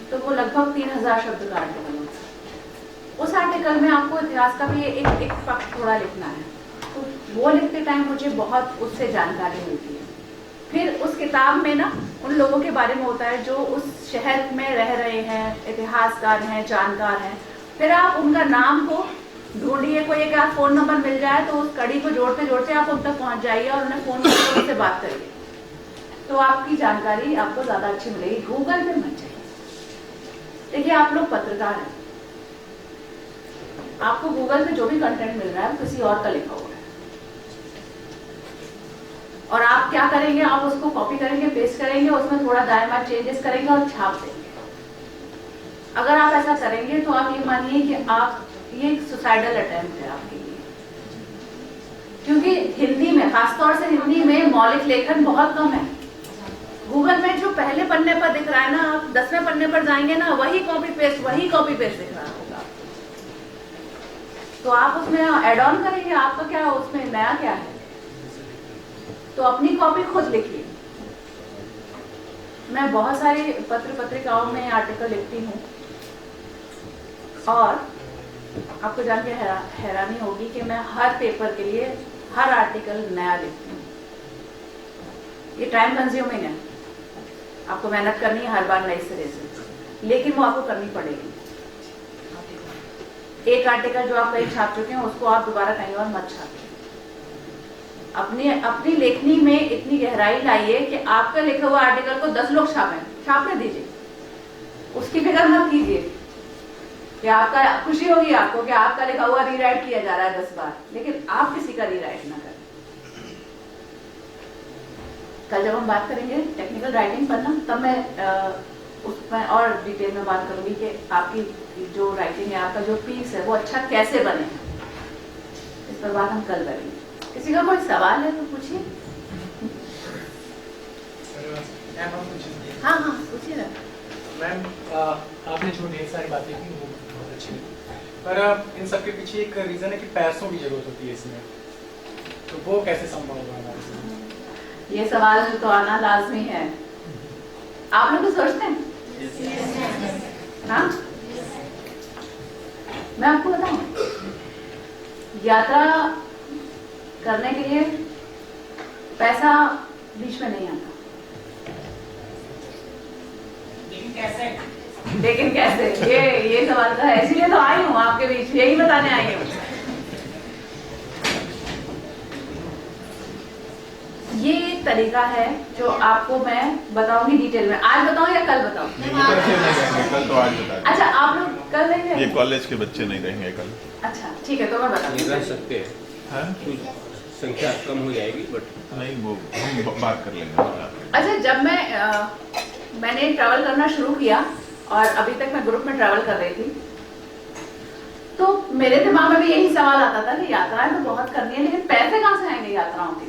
तो वो लगभग 3000 शब्द का आर्टिकल होता है। उस आर्टिकल में आपको इतिहास का भी एक पक्ष थोड़ा लिखना है, तो वो लिखते टाइम मुझे बहुत उससे जानकारी मिलती है। फिर उस किताब में ना उन लोगों के बारे में होता है जो उस शहर में रह रहे हैं, इतिहासकार हैं, जानकार हैं। फिर आप उनका नाम को ढूंढिए, कोई एक आध फोन नंबर मिल जाए तो उस कड़ी को जोड़ते जोड़ते आप उन तक पहुंच जाइए और उन्हें फोन करके उनसे बात करिए, तो आपकी जानकारी आपको ज्यादा अच्छी मिलेगी। गूगल पे मत जाइए। देखिए आप लोग पत्रकार हैं, आपको गूगल पे जो भी कंटेंट मिल रहा है किसी और का लिखा हुआ है, और आप क्या करेंगे, आप उसको कॉपी करेंगे, पेस्ट करेंगे, उसमें थोड़ा दाएं बाएं चेंजेस करेंगे और छाप देंगे। अगर आप ऐसा करेंगे तो आप ये मानिए कि आप ये एक सुसाइडल अटेम्प्ट है आपके लिए, क्योंकि हिंदी में, खासतौर से हिंदी में मौलिक लेखन बहुत कम है। गूगल में जो पहले पन्ने पर दिख रहा है ना, आप 10वें पन्ने पर जाएंगे ना, वही कॉपी पेस्ट दिख रहा होगा। तो आप उसमें एड ऑन करेंगे, आपका क्या उसमें नया क्या है? तो अपनी कॉपी खुद लिखिए। मैं बहुत सारी पत्र पत्रिकाओं में आर्टिकल लिखती हूँ, और आपको जान के हैरानी होगी कि मैं हर पेपर के लिए हर आर्टिकल नया लिखती हूँ। ये टाइम कंज्यूमिंग है, आपको मेहनत करनी है हर बार नए सिरे से, लेकिन वो आपको करनी पड़ेगी। एक आर्टिकल जो आप कहीं छाप चुके हैं उसको आप दोबारा कहीं और मत छापिए। अपनी लेखनी में इतनी गहराई लाइए कि आपका लिखा हुआ आर्टिकल को 10 लोग छापने दीजिए। उसकी फिक्र मत कीजिए कि आपका, खुशी होगी आपको कि आपका लिखा हुआ रीराइट किया जा रहा है 10 बार, लेकिन आप किसी का रीराइट ना करें। कल जब हम बात करेंगे टेक्निकल राइटिंग पर ना, तब मैं उसमें और डिटेल में बात करूंगी कि आपकी जो राइटिंग है, आपका जो पीस है वो अच्छा कैसे बने। इस पर बात हम कल करेंगे। किसी का कोई सवाल है तो पूछिए। हाँ हाँ पूछिए ना। मैम आपने जो ढेर सारी बातें की वो बहुत अच्छी लगी, पर इन सब के पीछे एक रीज़न है कि पैसों की जरूरत होती है इसमें, तो वो कैसे संभव होगा हमारे साथ? ये सवाल तो आना लाजमी है। आप लोग तो सोचते हैं? हाँ, मैं आपको बताऊं, यात्रा करने के लिए पैसा बीच में नहीं आता। लेकिन कैसे? ये सवाल का है, इसीलिए तो आई हूँ आपके बीच, यही बताने आई हूँ। ये एक तरीका है जो आपको मैं बताऊंगी डिटेल में। आज बताऊं या कल बताऊं? कल तो आज बता। अच्छा, आप लोग कल रहेंगे? ये कॉलेज के बच्चे नहीं रहेंगे कल। अच्छा ठीक है, तो मैं बताऊंगी। रह सकते हैं, हाँ? संख्या कम हो जाएगी, बट नहीं, वो हम बात कर लेंगे। अच्छा, जब मैंने ट्रैवल करना शुरू किया और अभी तक मैं ग्रुप में ट्रैवल कर रही थी, तो मेरे दिमाग में भी यही सवाल आता था कि यात्राएं तो बहुत करनी है, लेकिन पैसे कहाँ से आएंगे यात्राओं के?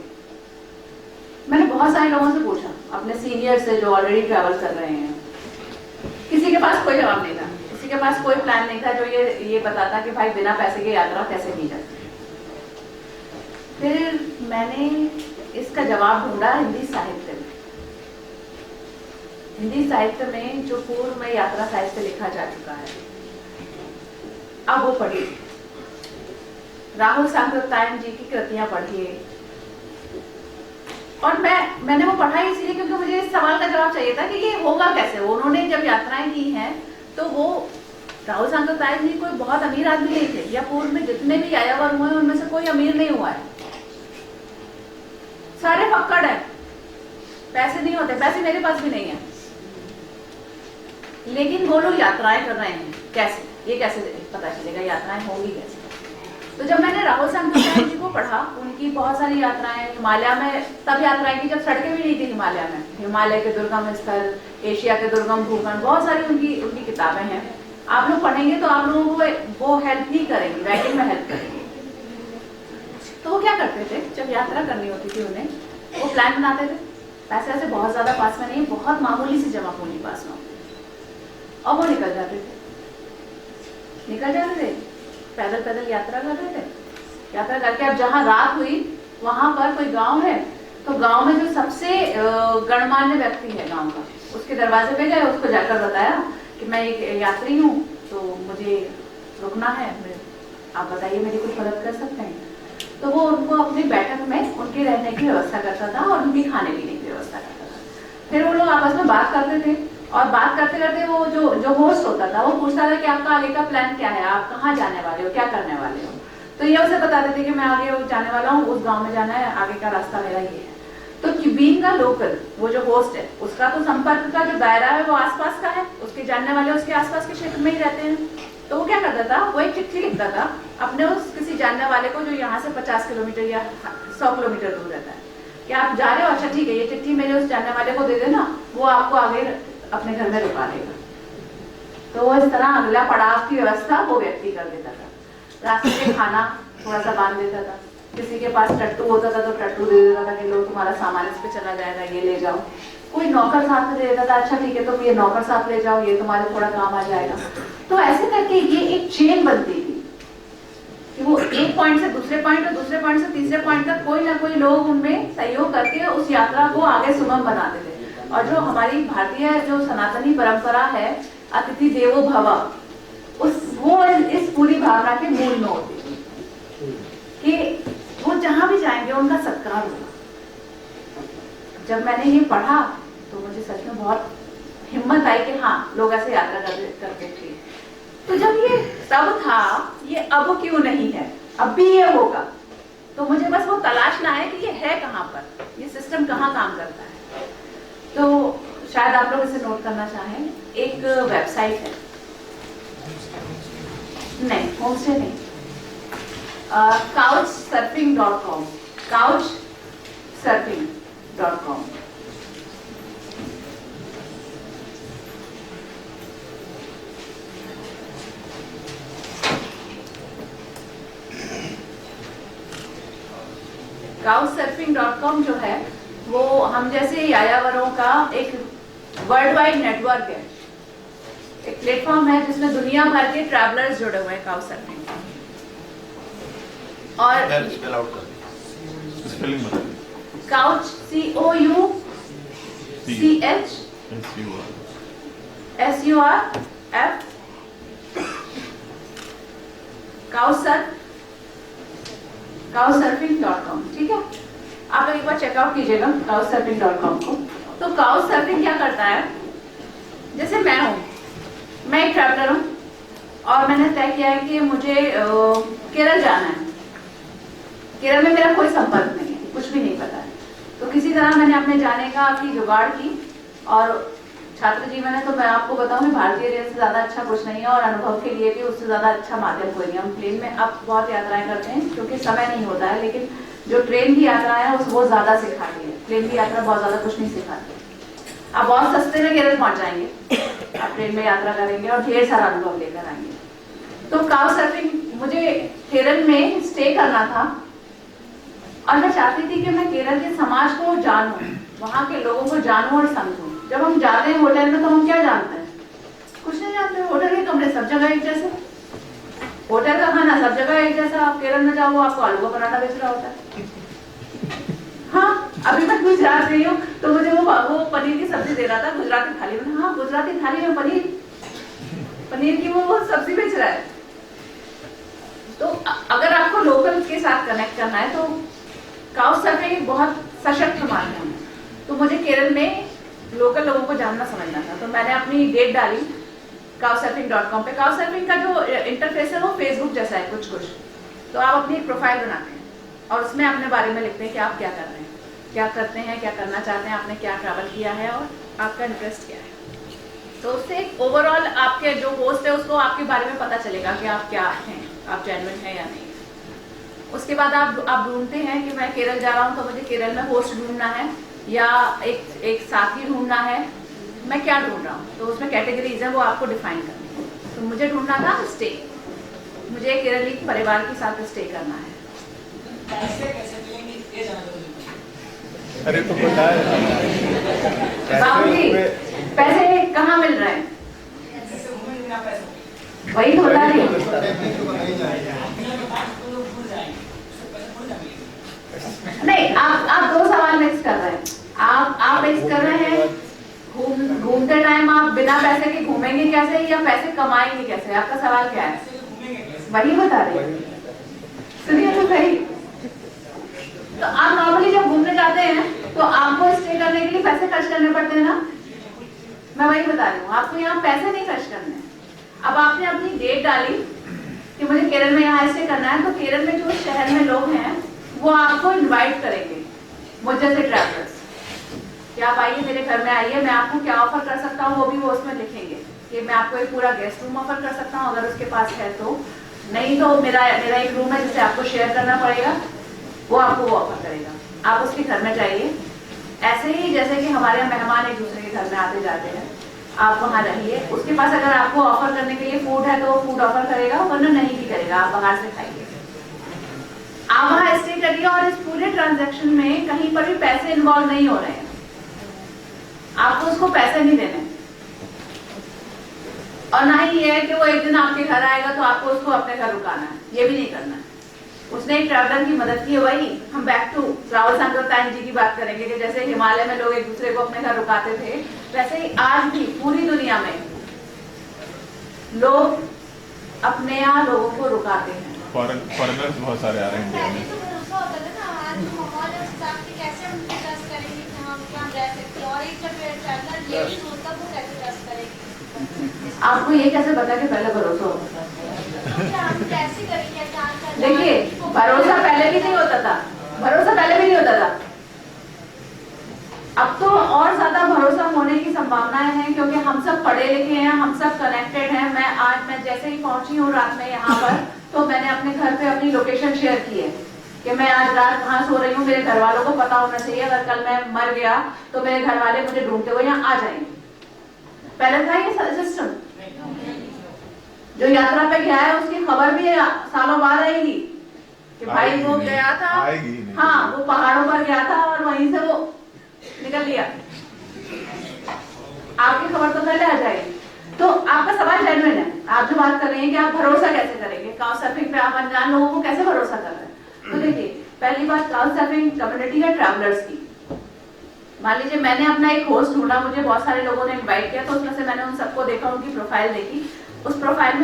मैंने बहुत सारे लोगों से पूछा, अपने सीनियर से जो ऑलरेडी ट्रैवल कर रहे हैं। किसी के पास कोई जवाब नहीं था, किसी के पास कोई प्लान नहीं था जो ये बताता कि भाई बिना पैसे की यात्रा कैसे की जाती। फिर मैंने इसका जवाब ढूंढा हिंदी साहित्य में। हिंदी साहित्य में जो पूर्व में यात्रा साहित्य लिखा जा चुका है, अब वो पढ़िए। राहुल सांकृत्यायन जी की कृतियां पढ़िए। और मैंने वो पढ़ा इसलिए क्योंकि मुझे इस सवाल का जवाब चाहिए था कि ये होगा कैसे। उन्होंने जब यात्राएं की हैं तो वो राहुल सांकृत्यायन जी कोई बहुत अमीर आदमी नहीं थे, या पूर्व में जितने भी यायावर हुए उनमें से कोई अमीर नहीं हुआ है, सारे फक्कड़ है, पैसे नहीं होते, पैसे मेरे पास भी नहीं है, लेकिन वो लोग यात्राएं कर रहे हैं। कैसे? ये कैसे पता चलेगा यात्राएं होंगी कैसे? तो जब मैंने राहुल संघाचार्य जी को पढ़ा, उनकी बहुत सारी यात्राएं हिमालय में, तब यात्राएं की जब सड़कें भी नहीं थी हिमालय में, हिमालय के दुर्गम स्थल, एशिया के दुर्गम भूखंड, बहुत सारी उनकी किताबें हैं। आप लोग पढ़ेंगे तो आप लोगों को वो हेल्प नहीं करेंगी, राइटिंग में हेल्प करेंगी। तो वो क्या करते थे, जब यात्रा करनी होती थी उन्हें, वो प्लान बनाते थे, पैसे ऐसे बहुत ज्यादा पास में नहीं, बहुत मामूली सी जमा पूंजी पास में, और वो निकल जाते थे, पैदल पैदल यात्रा कर रहे थे। यात्रा करके अब जहाँ रात हुई वहां पर कोई गांव है, तो गांव में जो सबसे गणमान्य व्यक्ति है गांव का, उसके दरवाजे पे गए, उसको जाकर बताया कि मैं एक यात्री हूँ, तो मुझे रुकना है, आप बताइए मेरी कुछ मदद कर सकते हैं। तो वो उनको अपनी बैठक में उनके रहने की व्यवस्था करता था और उनकी खाने पीने की व्यवस्था करता था। फिर वो लोग आपस में बात करते थे, और बात करते करते वो जो होस्ट होता था वो पूछता था कि आपका आगे का प्लान क्या है, आप कहाँ जाने वाले हो, क्या करने वाले हो। तो ये उसे बताते थे कि मैं आगे जाने वाला हूँ, उस गांव में जाना है, आगे का रास्ता मेरा ये है। तो बीइंग का लोकल, वो जो होस्ट है उसका तो संपर्क का जो दायरा है वो आसपास का है, उसके जानने वाले उसके आसपास के क्षेत्र में ही रहते हैं। तो वो क्या करता था, वो एक चिट्ठी लिखता था अपने उस किसी जानने वाले को जो यहाँ से 50 किलोमीटर या 100 किलोमीटर दूर रहता है, कि आप जा रहे हो, अच्छा ठीक है, ये चिट्ठी मेरे उस जानने वाले को दे देना, वो आपको आगे अपने घर में रुका देगा। तो वो इस तरह अगला पड़ाव की व्यवस्था वो व्यक्ति कर देता था। रास्ते में खाना थोड़ा सा बांध देता था, किसी के पास टट्टू होता था तो टट्टू दे देता था कि लो तुम्हारा सामान इस पे चला जाएगा, ये ले जाओ। कोई नौकर साथ में दे देता था, अच्छा ठीक है तुम ये नौकर साथ ले जाओ, ये तुम्हारे थोड़ा काम आ जाएगा। तो ऐसे करके ये एक चेन बनती थी कि वो एक पॉइंट से दूसरे पॉइंट और दूसरे पॉइंट से तीसरे पॉइंट तक कोई ना कोई लोग उनमें सहयोग करके उस यात्रा को आगे सुगम बनाते थे। और जो हमारी भारतीय जो सनातनी परंपरा है, अतिथि देवो भव, वो इस पूरी भावना के मूल में होती थी कि वो जहां भी जाएंगे उनका सत्कार होगा। जब मैंने ये पढ़ा तो मुझे सच में बहुत हिम्मत आई कि हाँ लोग ऐसे यात्रा करते थे। तो जब ये तब था, ये अब क्यों नहीं है, अब भी ये होगा। तो मुझे बस वो तलाशना है कि ये है कहाँ पर, ये सिस्टम कहाँ काम करता है। तो शायद आप लोग इसे नोट करना चाहें, एक वेबसाइट है, नहीं होमस्टे नहीं, couchsurfing.com, couchsurfing.com। couchsurfing.com जो है वो हम जैसे यायावरों का एक वर्ल्ड वाइड नेटवर्क है, एक प्लेटफॉर्म है जिसमें दुनिया भर के ट्रैवलर्स जुड़े हुए हैं काउचसर्फिंग। और स्पेल आउट कर दीजिए, स्पेलिंग बताइए। Couch COUCH SURF couchsurfing.com। ठीक है, आप लोग एक बार चेकआउट कीजिएगा couchsurfing.com को। तो काउचसर्फिंग क्या करता है, जैसे मैं हूँ, मैं एक ट्रैवलर हूँ और मैंने तय किया है कि मुझे केरल जाना है। केरल में मेरा कोई संपर्क नहीं है, कुछ भी नहीं पता है। तो किसी तरह मैंने अपने जाने का की जुगाड़ की, और छात्र जीवन है तो मैं आपको बताऊं भारतीय रेल से ज्यादा अच्छा कुछ नहीं है, और अनुभव के लिए भी उससे ज्यादा अच्छा माध्यम कोई नहीं है। हम प्लेन में अब बहुत यात्राएं करते हैं क्योंकि समय नहीं होता है, लेकिन जो ट्रेन की यात्रा है वो ज्यादा सिखाती है। प्लेन की यात्रा बहुत ज्यादा कुछ नहीं सिखाती। आप बहुत सस्ते में केरल पहुंच जाएंगे, आप ट्रेन में यात्रा करेंगे और ढेर सारा अनुभव लेकर आएंगे। तो काउचसर्फिंग, मुझे केरल में स्टे करना था और मैं चाहती थी कि मैं केरल के समाज को जानूं, वहाँ के लोगों को जानूं और समझूं। जब हम जाते हैं होटल में तो हम क्या जानते हैं, कुछ नहीं जानते। होटल के कमरे सब जगह एक जैसे, होटल का खाना सब जगह एक जैसा। आप केरल में जाओ, आपको आलू का पराठा बेच रहा होता है। हाँ, अभी मैं गुजरात गई हूँ तो मुझे वो पनीर की सब्जी दे रहा था गुजराती थाली में। हाँ, गुजराती थाली में पनीर की वो सब्जी बेच रहा है। तो अगर आपको लोकल के साथ कनेक्ट करना है तो काउचसर्फिंग बहुत सशक्त माध्यम है। तो मुझे केरल में लोकल लोगों को जानना समझना था, तो मैंने अपनी डेट डाली couchsurfing.com पे। काउचसर्फिंग का जो इंटरफेस है वो फेसबुक जैसा है कुछ। तो आप अपनी एक प्रोफाइल बनाते हैं और उसमें अपने बारे में लिखते हैं कि आप क्या कर रहे हैं, क्या करते हैं, क्या करना चाहते हैं, आपने क्या ट्रैवल किया है और आपका इंटरेस्ट क्या है। तो उससे ओवरऑल आपके जो होस्ट है उसको आपके बारे में पता चलेगा कि आप क्या हैं, आप जेन्युइन हैं या नहीं। उसके बाद आप ढूंढते हैं कि मैं केरल जा रहा हूँ तो मुझे केरल में होस्ट ढूंढना है या एक साथी ढूंढना है, मैं क्या ढूंढ रहा हूँ, तो उसमें कैटेगरीज है वो आपको डिफाइन करनी है। तो मुझे ढूंढना था स्टे, मुझे केरली परिवार के साथ स्टे करना है। अरे तो बता बाबूजी पैसे कहाँ मिल रहे हैं, वही तो बता रही हूँ। नहीं, आप दो सवाल मिक्स कर रहे हैं। आप मिक्स कर रहे हैं घूमते टाइम आप बिना पैसे के घूमेंगे कैसे या पैसे कमाएंगे कैसे, आपका सवाल क्या है? वही बता रही हूँ, सुनिए तो सही। तो आप नॉर्मली जब घूमने जाते हैं तो आपको स्टे करने के लिए पैसे खर्च करने पड़ते हैं ना, मैं वही बता रही हूँ, आपको यहाँ पैसे नहीं खर्च करने। अब आपने अपनी डेट डाली कि मुझे केरल में यहाँ स्टे करना है, तो केरल में जो शहर में लोग हैं वो आपको इनवाइट करेंगे मुझ जैसे ट्रैवलर्स कि आप आइए मेरे घर में आइए, मैं आपको क्या ऑफर कर सकता हूँ वो भी वो उसमें लिखेंगे कि मैं आपको एक पूरा गेस्ट रूम ऑफर कर सकता हूँ अगर उसके पास है तो, नहीं तो मेरा एक रूम है जिसे आपको शेयर करना पड़ेगा, वो आपको वो ऑफर करेगा, आप उसके घर में जाइए। ऐसे ही जैसे कि हमारे यहाँ मेहमान एक दूसरे के घर में आते जाते हैं, आप वहाँ रहिए, उसके पास अगर आपको ऑफर करने के लिए फूड है तो वो फूड ऑफर करेगा, वरना नहीं भी करेगा, आप बाहर से खाइए, आप वहाँ स्टे करिए। और इस पूरे ट्रांजैक्शन में कहीं पर भी पैसे इन्वॉल्व नहीं हो रहे हैं, आपको उसको पैसे नहीं देने, और ना ही ये है कि वो एक दिन आपके घर आएगा तो आपको उसको अपने घर रुकाना है, ये भी नहीं करना है। उसने एक ट्रैवलर की मदद की है, वही हम बैक टू राहुल सांकृत्यायन जी की बात करेंगे कि जैसे हिमालय में लोग एक दूसरे को अपने घर रुकाते थे, वैसे ही आज भी पूरी दुनिया में लोग अपने यहाँ लोगों को रुकाते हैं। फॉरेनर्स बहुत सारे आ रहे हैं इंडिया में। आपको ये कैसे पता कि पहले भरोसा होता था? देखिए, भरोसा पहले भी नहीं होता था, भरोसा पहले भी नहीं होता था, अब तो और ज्यादा भरोसा होने की संभावनाएं हैं क्योंकि हम सब पढ़े लिखे हैं, हम सब कनेक्टेड हैं। मैं जैसे ही पहुंची हूँ रात में यहाँ पर, तो मैंने अपने घर पे अपनी लोकेशन शेयर की है कि मैं आज रात कहाँ सो रही हूँ, मेरे घर वालों को पता होना चाहिए, अगर कल मैं मर गया तो मेरे घर वाले मुझे ढूंढते हुए यहाँ आ जाएंगे। पहले था ये सिस्टम, जो यात्रा पे गया है उसकी खबर भी सालों बाद आएगी कि भाई वो गया था, हाँ वो पहाड़ों पर गया था और वहीं से वो निकल लिया, आपकी खबर तो पहले आ जाएगी। तो आपका सवाल जेन्युइन है, आप जो बात कर रहे हैं कि आप भरोसा कैसे करेंगे, काउचसर्फिंग पे आप अनजान लोगों को कैसे भरोसा कर रहे हैं। तो देखिए, पहली बात काउचसर्फिंग कम्युनिटी है ट्रैवलर्स की। मान लीजिए मैंने अपना एक होस्ट ढूंढा, मुझे बहुत सारे लोगों ने इनवाइट किया, तो उसमें से मैंने उन सबको देखा, उनकी प्रोफाइल देखी। उस प्रोफाइल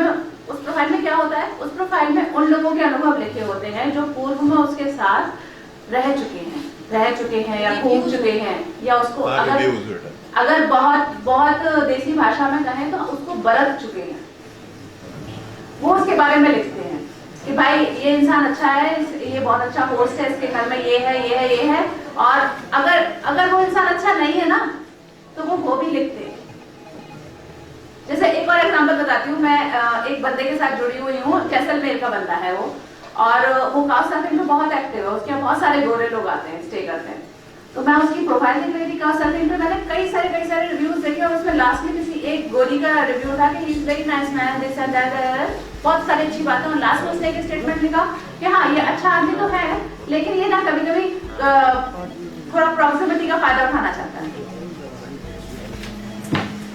में क्या होता है, उस प्रोफाइल में उन लोगों के अनुभव लिखे होते हैं जो पूर्व में उसके साथ रह चुके हैं या घूम चुके हैं, या उसको अगर बहुत देसी भाषा में कहें तो उसको बरत चुके हैं, वो उसके बारे में लिखते हैं कि भाई ये इंसान अच्छा है, ये बहुत अच्छा होस्ट है, इसके घर में ये है। और अगर वो इंसान अच्छा नहीं है ना तो वो भी लिखते हैं। जैसे एक और एग्जांपल बताती हूँ, मैं एक बंदे के साथ जुड़ी हुई हूँ, जैसलमेर का बंदा है वो, और वो काउचसर्फिंग में बहुत एक्टिव है, उसके यहाँ बहुत सारे गोरे लोग आते हैं, स्टे करते हैं। तो मैं उसकी प्रोफाइल देख रही थी काउचसर्फिंग पे, मैंने कई सारे रिव्यूज देखे और उसमें लास्ट में किसी एक गोरी का रिव्यू था कि he is very nice man, this and that, बहुत सारी अच्छी बातें, और लास्ट में उसने एक स्टेटमेंट लिखा कि हाँ ये अच्छा आदमी तो है, लेकिन ये ना कभी कभी थोड़ा प्रॉक्सिमिटी का फायदा उठाना चाहता है।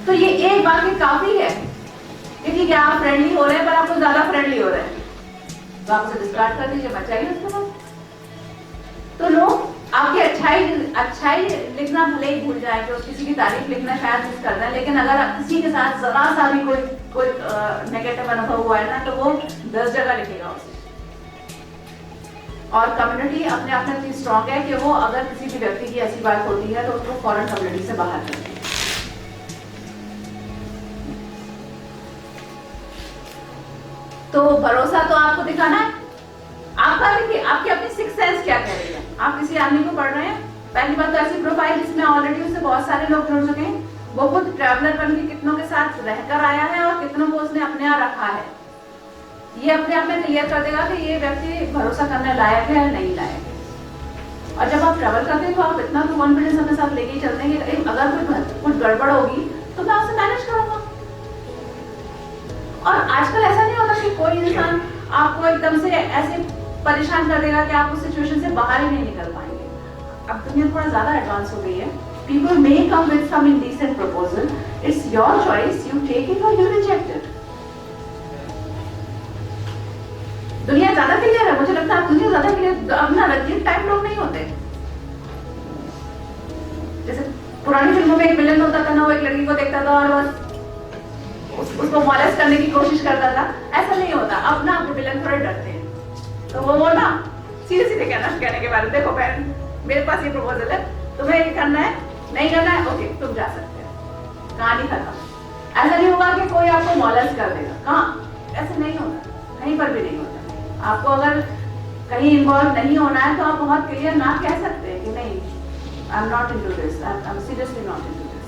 तो ये एक बात ही काफी है कि ठीक है आप फ्रेंडली हो रहे हैं, पर आप तो ज्यादा फ्रेंडली हो रहे हैं, तो आप उसे डिस्कार्ड कर दीजिए, बचाइए उसके बाद। तो लोग आपकी अच्छाई लिखना भले ही भूल जाए, कि किसी की तारीफ लिखना शायद मिस कर दें, लेकिन अगर किसी के साथ जरा सा भी कोई नेगेटिव अनुभव हुआ है ना, तो वो 10 जगह लिखेगा उसे। और कम्युनिटी अपने आप में इतनी स्ट्रॉन्ग है कि वो अगर किसी भी व्यक्ति की ऐसी बात होती है तो उसको फौरन कम्युनिटी से बाहर करती है। तो भरोसा तो आपको दिखाना है, आपका देखिए आपकी अपनी सिक्स सेंस क्या कह रही है। आप किसी आदमी को पढ़ रहे हैं, पहली बात तो ऐसी प्रोफाइल जिसमें ऑलरेडी उससे बहुत सारे लोग जुड़ चुके हैं, वो खुद ट्रैवलर बन के कितनों के साथ रहकर आया है और कितनों को उसने अपने यहाँ रखा है, ये अपने आप में क्लियर कर देगा कि ये व्यक्ति भरोसा करने लायक है या नहीं लायक है। और जब आप ट्रैवल करते हैं तो आप इतना तो कॉन्फिडेंस अपने साथ लेके ही चलते हैं कि अगर कुछ गड़बड़ होगी तो मैं आपसे मैनेज करूंगा। और आजकल ऐसा नहीं होता कि कोई इंसान आपको एकदम से ऐसे परेशान कर देगा कि आप उस सिचुएशन से बाहर ही नहीं निकल पाएंगे। अब दुनिया थोड़ा ज्यादा एडवांस हो गई है। People may come with some indecent proposal. It's your choice. You take it or you reject it. दुनिया ज्यादा क्लियर है, मुझे लगता है दुनिया ज्यादा क्लियर, अपना रंजीत टाइप लोग नहीं होते। जैसे पुरानी फिल्मों में एक विलन होता था ना, वो एक लड़की को देखता था और बस उसको मॉलेस्ट करने की कोशिश करता था। ऐसा नहीं होता। अब ना आपके विलन थोड़े डरते हैं, तो वो ना सीधे सीधे कहने के बारे में, देखो बहन मेरे पास ये प्रपोजल है, तुम्हें ये करना है, नहीं करना है, ओके तुम जा सकते हो, कहानी खत्म। ऐसा नहीं होगा कि कोई आपको मॉलेस्ट कर देगा, कहाँ, ऐसा नहीं होता, कहीं पर भी नहीं होता। आपको अगर कहीं इन्वॉल्व नहीं होना है तो आप बहुत क्लियर ना कह सकते हैं कि नहीं, I am not into this, I am seriously not into this.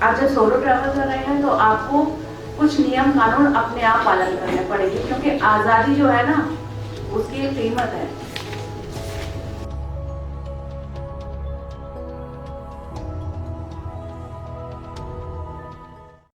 आप जब सोलो ट्रैवल कर रहे हैं तो आपको कुछ नियम कानून अपने आप पालन करने पड़ेंगे, क्योंकि आजादी जो है ना उसकी एक कीमत है।